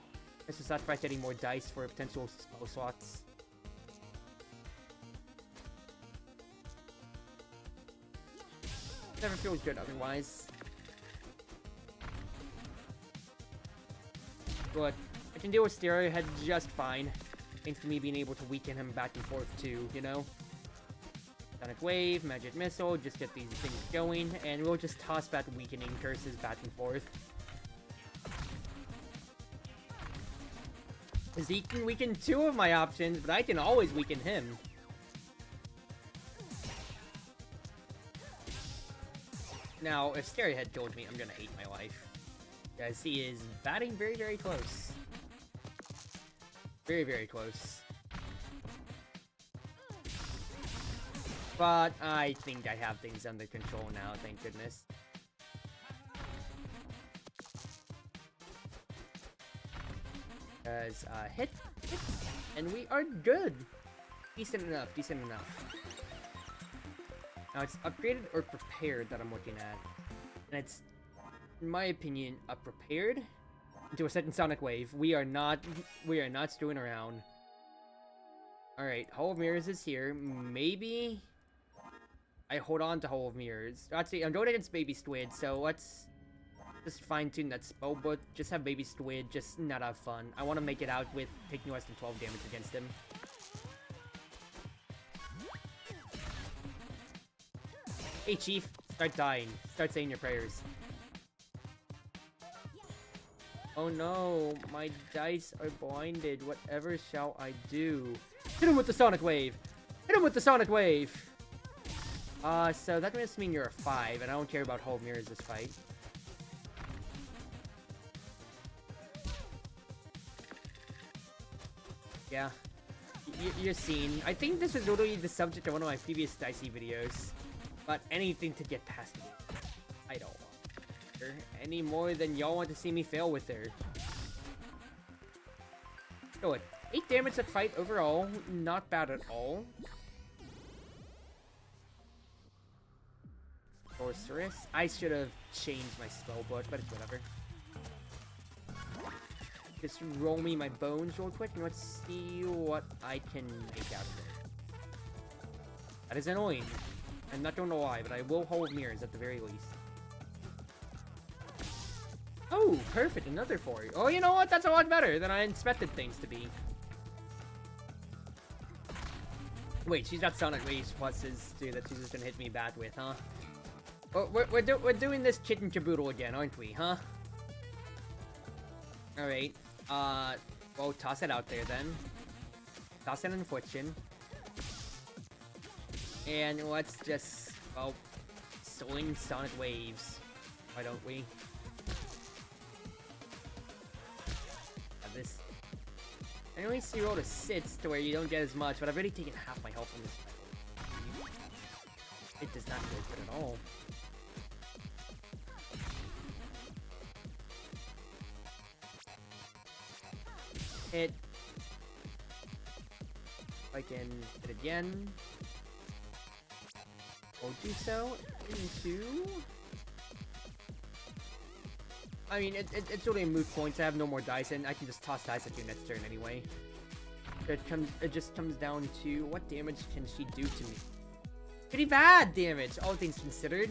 I should sacrifice getting more dice for potential spell slots. Never feels good otherwise. But I can deal with Stereo Head just fine. Thanks to me being able to weaken him back and forth too, you know? Sonic Wave, Magic Missile, just get these things going, and we'll just toss back weakening curses back and forth. Because he can weaken 2 of my options, but I can always weaken him. Now, if Stereo Head killed me, I'm gonna hate my life. Because he is batting very, very close. Very, very close. But I think I have things under control now, thank goodness. Because, hit, and we are good! Decent enough. Now, it's upgraded or prepared that I'm looking at. And it's, in my opinion, a prepared into a second Sonic Wave. We are not screwing around. Alright, Hall of Mirrors is here. Maybe I hold on to Hall of Mirrors. Actually, I'm going against Baby Squid, so let's just fine-tune that spell book. Just have Baby Squid just not have fun. I want to make it out with taking less than 12 damage against him. Hey, Chief. Start dying. Start saying your prayers. Oh no, my dice are blinded. Whatever shall I do? Hit him with the Sonic Wave! Hit him with the Sonic Wave! So that must mean you're a 5, and I don't care about Hall of Mirrors this fight. Yeah. You're seen. I think this was literally the subject of one of my previous Dicey videos. But anything to get past me. I don't want her any more than y'all want to see me fail with her. So what? 8 damage that fight overall. Not bad at all. Sorceress. I should have changed my spell book, but it's whatever. Just roll me my bones real quick and let's see what I can make out of it. That is annoying. I'm not gonna lie, but I will hold mirrors at the very least. Oh, perfect, another 4. Oh, you know what? That's a lot better than I expected things to be. Wait, she's got Sonic Waves pluses too that she's just gonna hit me back with, huh? Oh, we're doing this kitten caboodle again, aren't we, huh? Alright, well, toss it out there then. Toss an Infliction. And let's just, well, swing Sonic Waves. Why don't we? Have this. I only see roll to 6 to where you don't get as much, but I've already taken half my health from this fight. It does not feel good at all. Hit. If I can hit again. I'll do so into... I mean, it's only a moot point, so I have no more dice, and I can just toss dice at you next turn anyway. It just comes down to what damage can she do to me. Pretty bad damage, all things considered.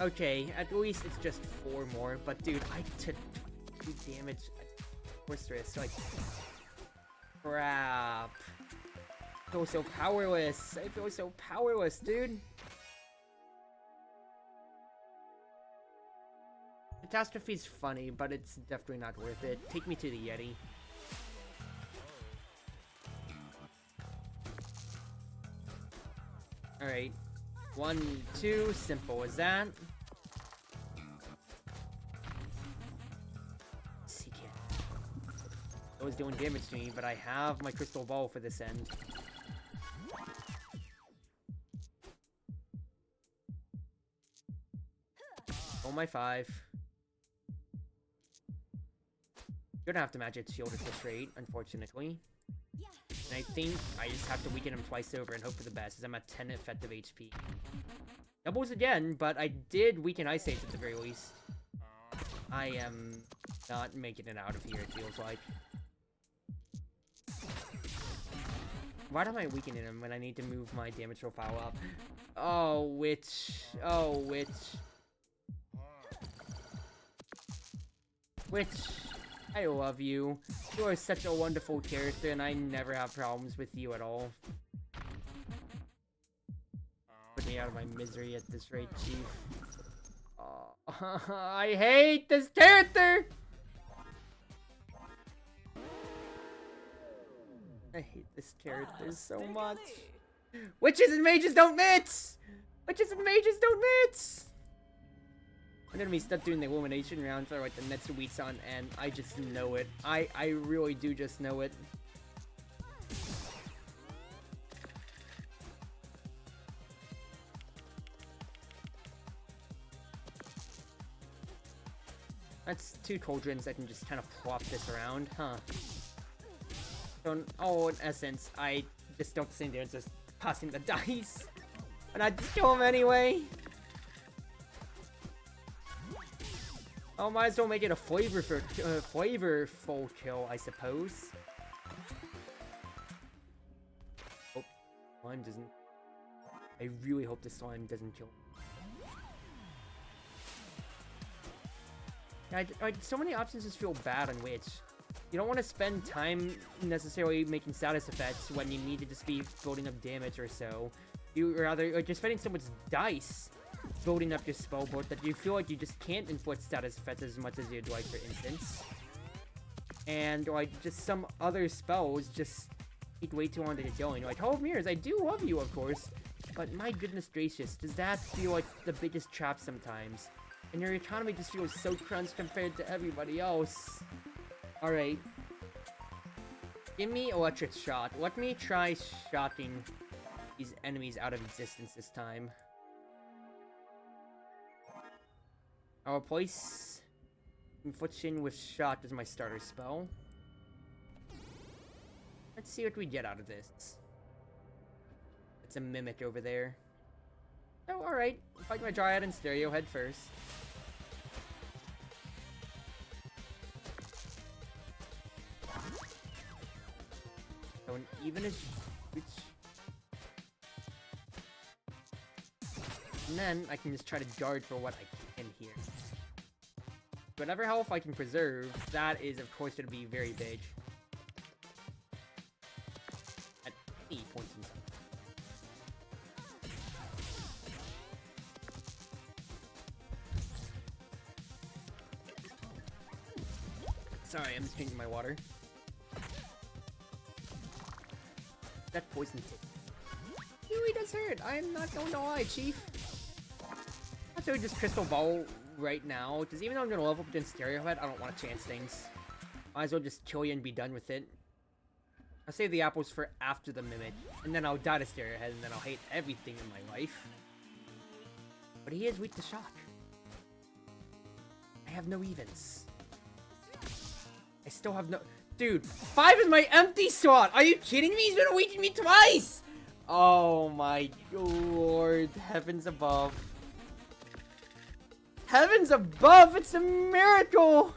Okay, at least it's just 4 more, but dude, I took 2 damage at Sorceress, like... Crap. I feel so powerless. I feel so powerless, dude. Catastrophe's funny, but it's definitely not worth it. Take me to the Yeti. Alright. 1, 2, simple as that. Seek it. It was doing damage to me, but I have my crystal ball for this end. Oh my 5. You're gonna have to match its shield or straight, unfortunately. And I think I just have to weaken him twice over and hope for the best, as I'm at 10 effective HP. Doubles again, but I did weaken Ice Age at the very least. I am not making it out of here, it feels like. Why am I weakening him when I need to move my damage profile up? Oh, witch. Oh, witch. Witch. I love you. You are such a wonderful character, and I never have problems with you at all. Put me out of my misery at this rate, Chief. Oh, I hate this character! I hate this character so much. Witches and mages don't mix! Witches and mages don't mix! I'm gonna be stuck doing the elimination round for like the next weeks on end. I just know it. I really do just know it. That's 2 cauldrons. I can just kind of plop this around, huh? So, oh, in essence, I just don't stand there and just tossing the dice. And I just kill him anyway. Oh, might as well make it a flavorful kill, I suppose. Oh, slime doesn't. I really hope this slime doesn't kill. Yeah, so many options just feel bad on Witch. You don't want to spend time necessarily making status effects when you need to just be building up damage or so. You rather, like, you're spending so much dice building up your spell board that you feel like you just can't inflict status effects as much as you'd like, for instance. And, like, just some other spells just take way too long to get going. Like, Hall of Mirrors, I do love you, of course, but my goodness gracious, does that feel like the biggest trap sometimes? And your economy just feels so crunched compared to everybody else. Alright. Give me Electric Shot. Let me try shocking these enemies out of existence this time. I'll replace Infliction with Shock as my starter spell. Let's see what we get out of this. It's a Mimic over there. Oh, alright. Fight my Dryad and Stereo head first. So an even-ish... And then I can just try to guard for what I can here. Whatever health I can preserve, that is of course going to be very big. At any point in time. Sorry, I'm just drinking my water. That poison tip really does hurt. I'm not going to lie, Chief. So just Crystal Ball right now, because even though I'm going to level up against Stereo Head, I don't want to chance things. Might as well just kill you and be done with it. I'll save the apples for after the Mimic, and then I'll die to Stairhead, and then I'll hate everything in my life. But he is weak to shock. I have no evens. I still have no... Dude, 5 is my empty slot! Are you kidding me? He's been weakening me twice! Oh my lord. Heavens above. Heavens above! It's a miracle!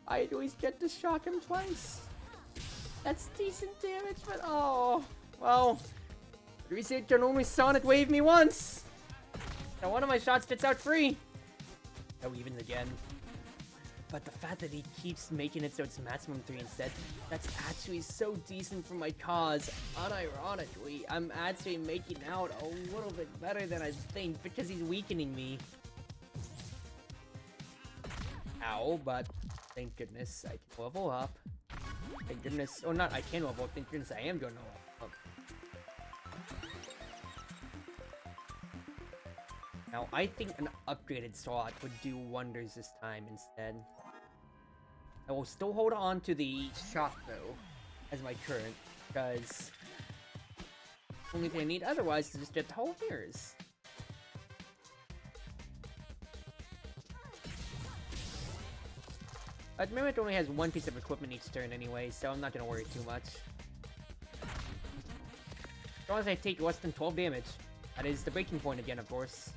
I at least get to shock him twice. That's decent damage, but oh... Well... Reset can only Sonic Wave me once! Now one of my shots gets out free! No evens again. But the fact that he keeps making it so it's maximum 3 instead, that's actually so decent for my cause. Unironically, I'm actually making out a little bit better than I think because he's weakening me. Ow, but thank goodness I can level up. Thank goodness, or not I can level up, thank goodness I am going to level up. Now, I think an upgraded slot would do wonders this time instead. I will still hold on to the shock, though, as my current, because the only thing I need otherwise is just get the whole mirrors. At the moment, it only has one piece of equipment each turn anyway, so I'm not going to worry too much. As long as I take less than 12 damage. That is the breaking point again, of course.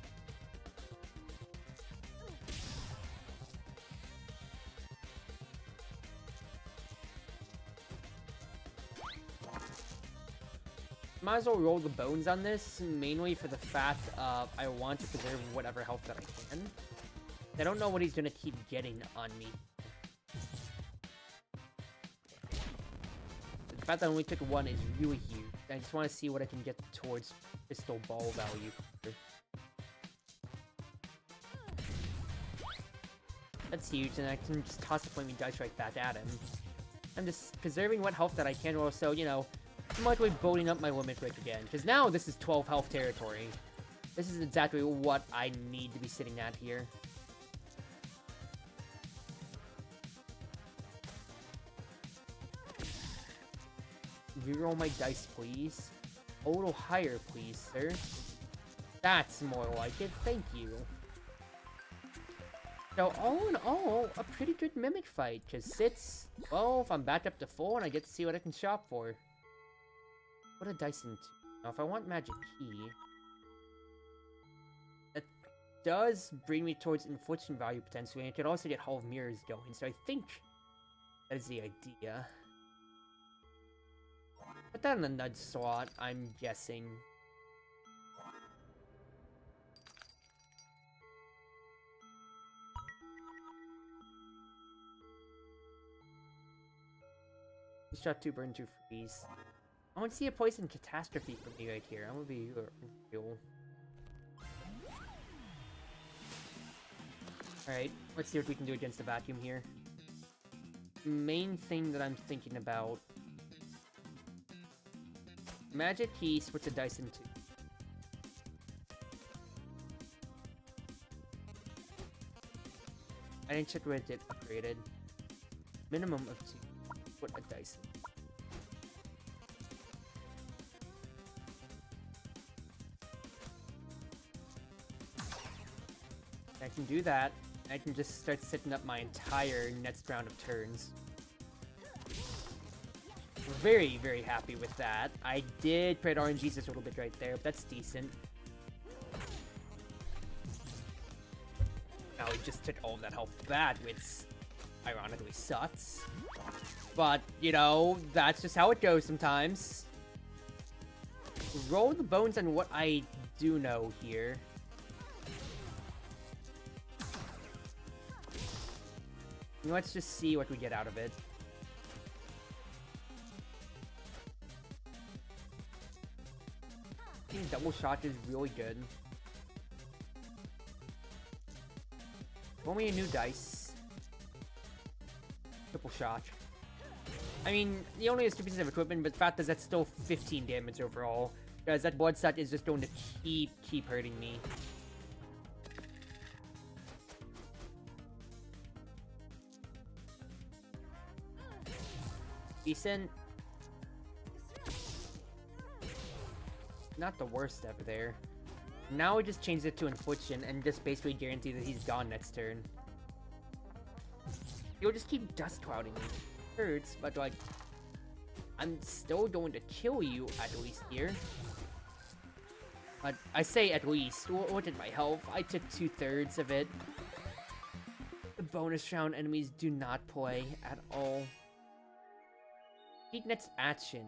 Might as well roll the bones on this, mainly for the fact of I want to preserve whatever health that I can. I don't know what he's gonna keep getting on me. The fact that I only took one is really huge. I just want to see what I can get towards crystal ball value. That's huge, and I can just toss the flaming dice right back at him. I'm just preserving what health that I can, also, you know, smartly building up my limit break again. Because now this is 12 health territory. This is exactly what I need to be sitting at here. Reroll my dice, please. A little higher, please, sir. That's more like it. Thank you. So, all in all, a pretty good Mimic fight. Because it's, well, if I'm back up to full and I get to see what I can shop for. What a dice into. Now, if I want Magic Key, that does bring me towards infliction value potentially, and it could also get Hall of Mirrors going. So I think that is the idea. Put that in the nudge slot, I'm guessing. Just shot 2 burn 2 freeze. I want to see a poison catastrophe from me right here. I'm gonna be real. Alright, let's see what we can do against the vacuum here. Main thing that I'm thinking about. Magic Key, switch the dice into. I didn't check where it did upgraded. Minimum of 2. Put a dice in. I can do that. I can just start setting up my entire next round of turns. Very, very happy with that. I did create RNGs just a little bit right there, but that's decent. Now he just took all of that health back, which ironically sucks. But, you know, that's just how it goes sometimes. Roll the bones on what I do know here. Let's just see what we get out of it. I think double shot is really good. Roll me a new dice. Triple shot. I mean, he only has 2 pieces of equipment, but the fact is that's still 15 damage overall. Because that blood set is just going to keep hurting me. Decent. Not the worst ever there. Now we just changed it to Infliction and just basically guarantee that he's gone next turn. He'll just keep dust clouding me. Hurts, but like, I'm still going to kill you at least here. But I say at least. Look at my health. I took 2/3 of it. The bonus round enemies do not play at all. Peak next action.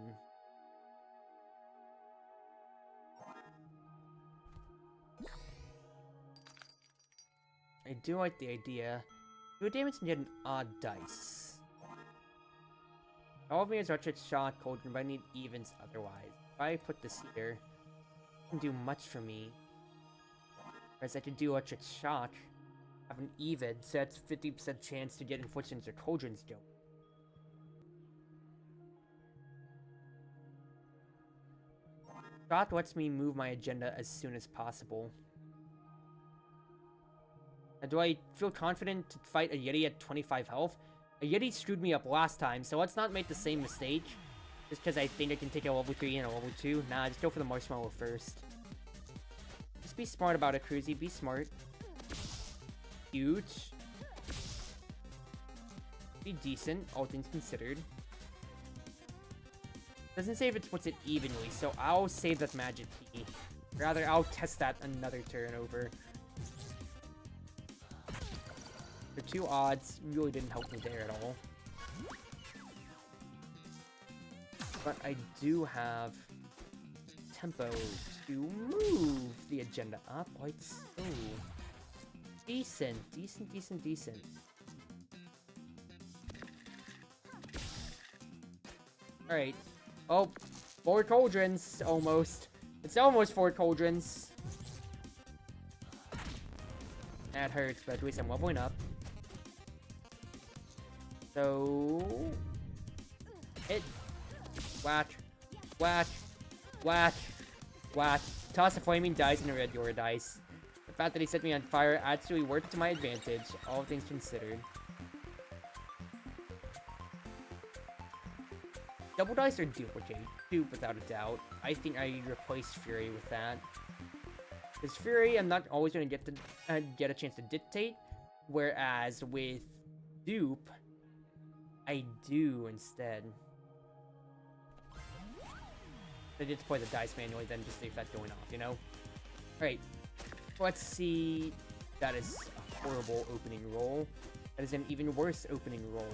I do like the idea. Do damage and get an odd dice. All of me is Archer Shot, Cauldron, but I need evens otherwise. If I put this here, it can do much for me. Whereas I could do Electric Shock, have an even, so that's 50% chance to get Inflictions or Cauldrons going. Shock lets me move my agenda as soon as possible. Now, do I feel confident to fight a Yeti at 25 health? A Yeti screwed me up last time, so let's not make the same mistake. Just because I think I can take a level 3 and a level 2. Nah, just go for the Marshmallow first. Just be smart about it, Cruzy. Be smart. Huge. Be decent, all things considered. Doesn't say if it puts it evenly, so I'll save that magic key. Rather, I'll test that another turn over. The 2 odds really didn't help me there at all. But I do have tempo to move the agenda up. Like so. Decent. Alright. Oh, 4 cauldrons, almost. It's almost 4 cauldrons. That hurts, but at least I'm leveling up. So... hit. Whack. Whack. Whack. Whack. Toss a flaming dice and a red Yora dice. The fact that he set me on fire actually worked to my advantage, all things considered. Double dice or duplicate? Dupe, without a doubt. I think I replace Fury with that. Because Fury, I'm not always going to get a chance to dictate. Whereas with Dupe, I do instead. I did play the dice manually, then just leave that going off, you know? Alright. Let's see. That is a horrible opening roll. That is an even worse opening roll.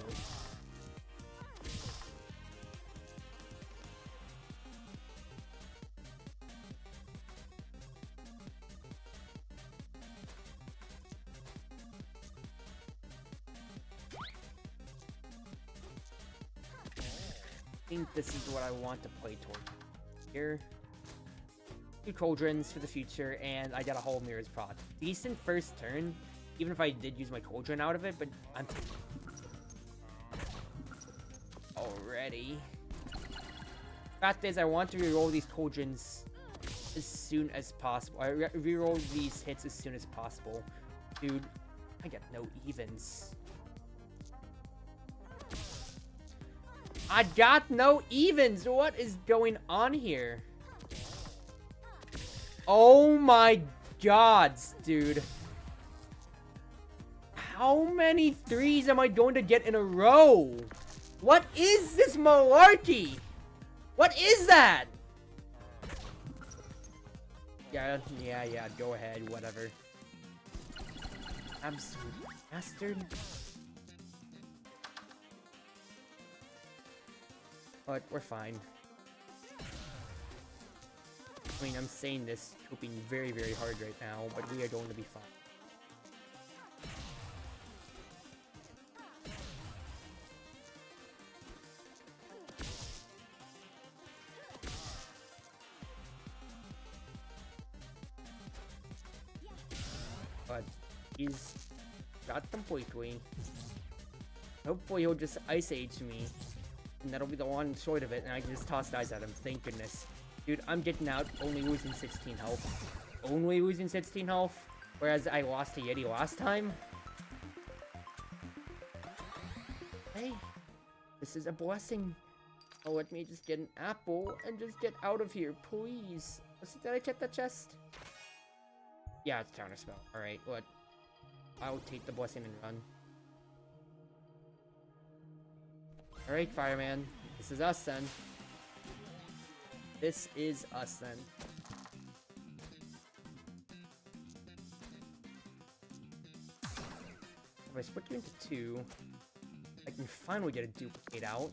I think this is what I want to play toward here. 2 cauldrons for the future, and I got a whole Mirror's proc. Decent first turn, even if I did use my cauldron out of it, but I'm already. Fact is, I want to reroll these cauldrons as soon as possible. I reroll these hits as soon as possible. Dude, I got no evens. I got no evens! What is going on here? Oh my gods, dude. How many 3s am I going to get in a row? What is this malarkey? What is that? Yeah, go ahead, whatever. Absolute bastard. But we're fine. I mean, I'm saying this hoping very, very hard right now, but we are going to be fine. But he's got completely. Hopefully he'll just Ice Age me. And that'll be the long and short of it, and I can just toss dice at him. Thank goodness. Dude, I'm getting out, only losing 16 health. Only losing 16 health? Whereas I lost to Yeti last time? Hey, this is a blessing Oh, let me just get an apple and just get out of here, please. Did I check the chest? Yeah, it's counterspell. Alright, what? I'll take the blessing and run. Alright, fireman. This is us then. This is us then. If I split you into two, I can finally get a duplicate out.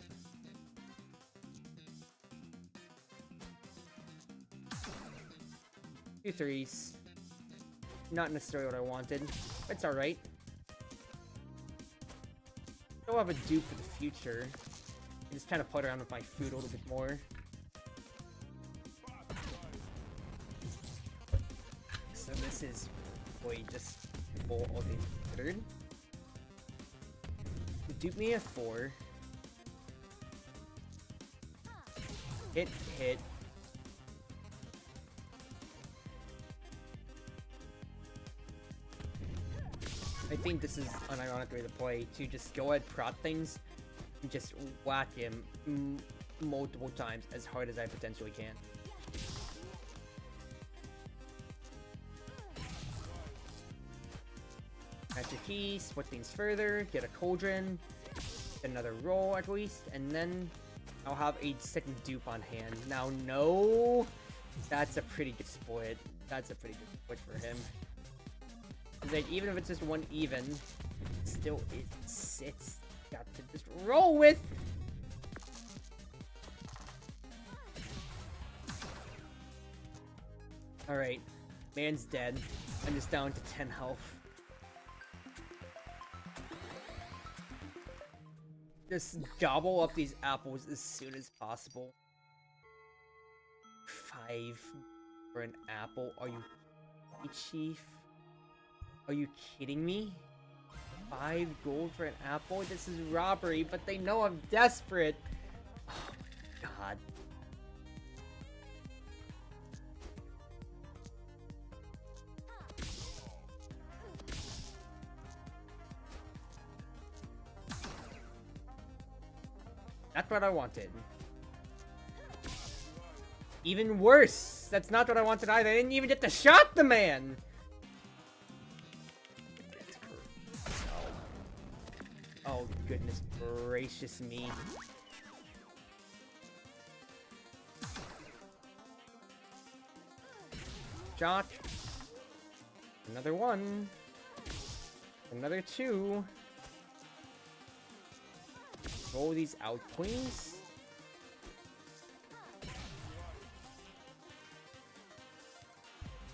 Two threes. Not necessarily what I wanted. It's alright. Still have a dupe for the future. I'm just trying to play around with my food a little bit more. So this is boy just full of a third. Dupe me a 4. Hit, hit. I think this is an ironic way to play, to just go ahead, prot things, and just whack him multiple times as hard as I potentially can. Catch your key, split things further, get a cauldron, get another roll at least, and then I'll have a second dupe on hand. Now, no, that's a pretty good split. That's a pretty good split for him. Like, even if it's just one even, still it's got to just roll with. Alright, man's dead. I'm just down to 10 health. Just gobble up these apples as soon as possible. 5 for an apple? Are you chief? Are you kidding me? 5 gold for an apple? This is robbery, but they know I'm desperate. Oh my god. That's what I wanted. Even worse! That's not what I wanted either. I didn't even get to shot the man! Oh, goodness gracious me. Shot. Another 1. Another 2. Roll these out, please.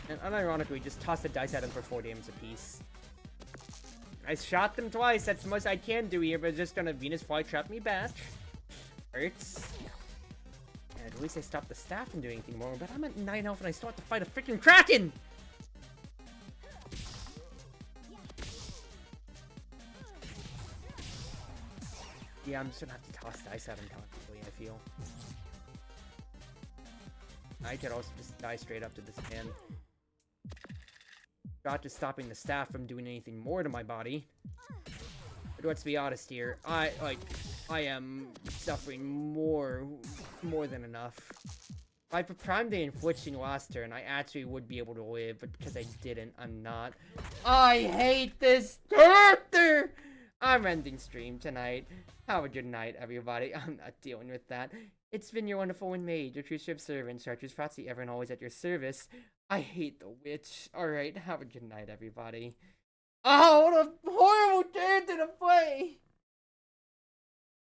And unironically, just toss the dice at him for 4 damage apiece. I shot them twice. That's the most I can do here, but it's just gonna Venus Flytrap me back. Hurts. And at least I stopped the staff from doing anything more, but I'm at 9 health and I still have to fight a freaking Kraken! Yeah, I'm just gonna have to toss dice at him constantly, I feel. I could also just die straight up to this man. Not just stopping the staff from doing anything more to my body. But let's be honest here. I am suffering more than enough. If I primed the infliction last turn, I actually would be able to live, but because I didn't, I'm not. I hate this character! I'm ending stream tonight. Have a good night, everybody. I'm not dealing with that. It's been your Wonderful Wind Mage, your Cruz Ship Servant, Chartreuse Proxy, ever and always at your service. I hate the witch. Alright, have a good night, everybody. Oh, what a horrible character to play!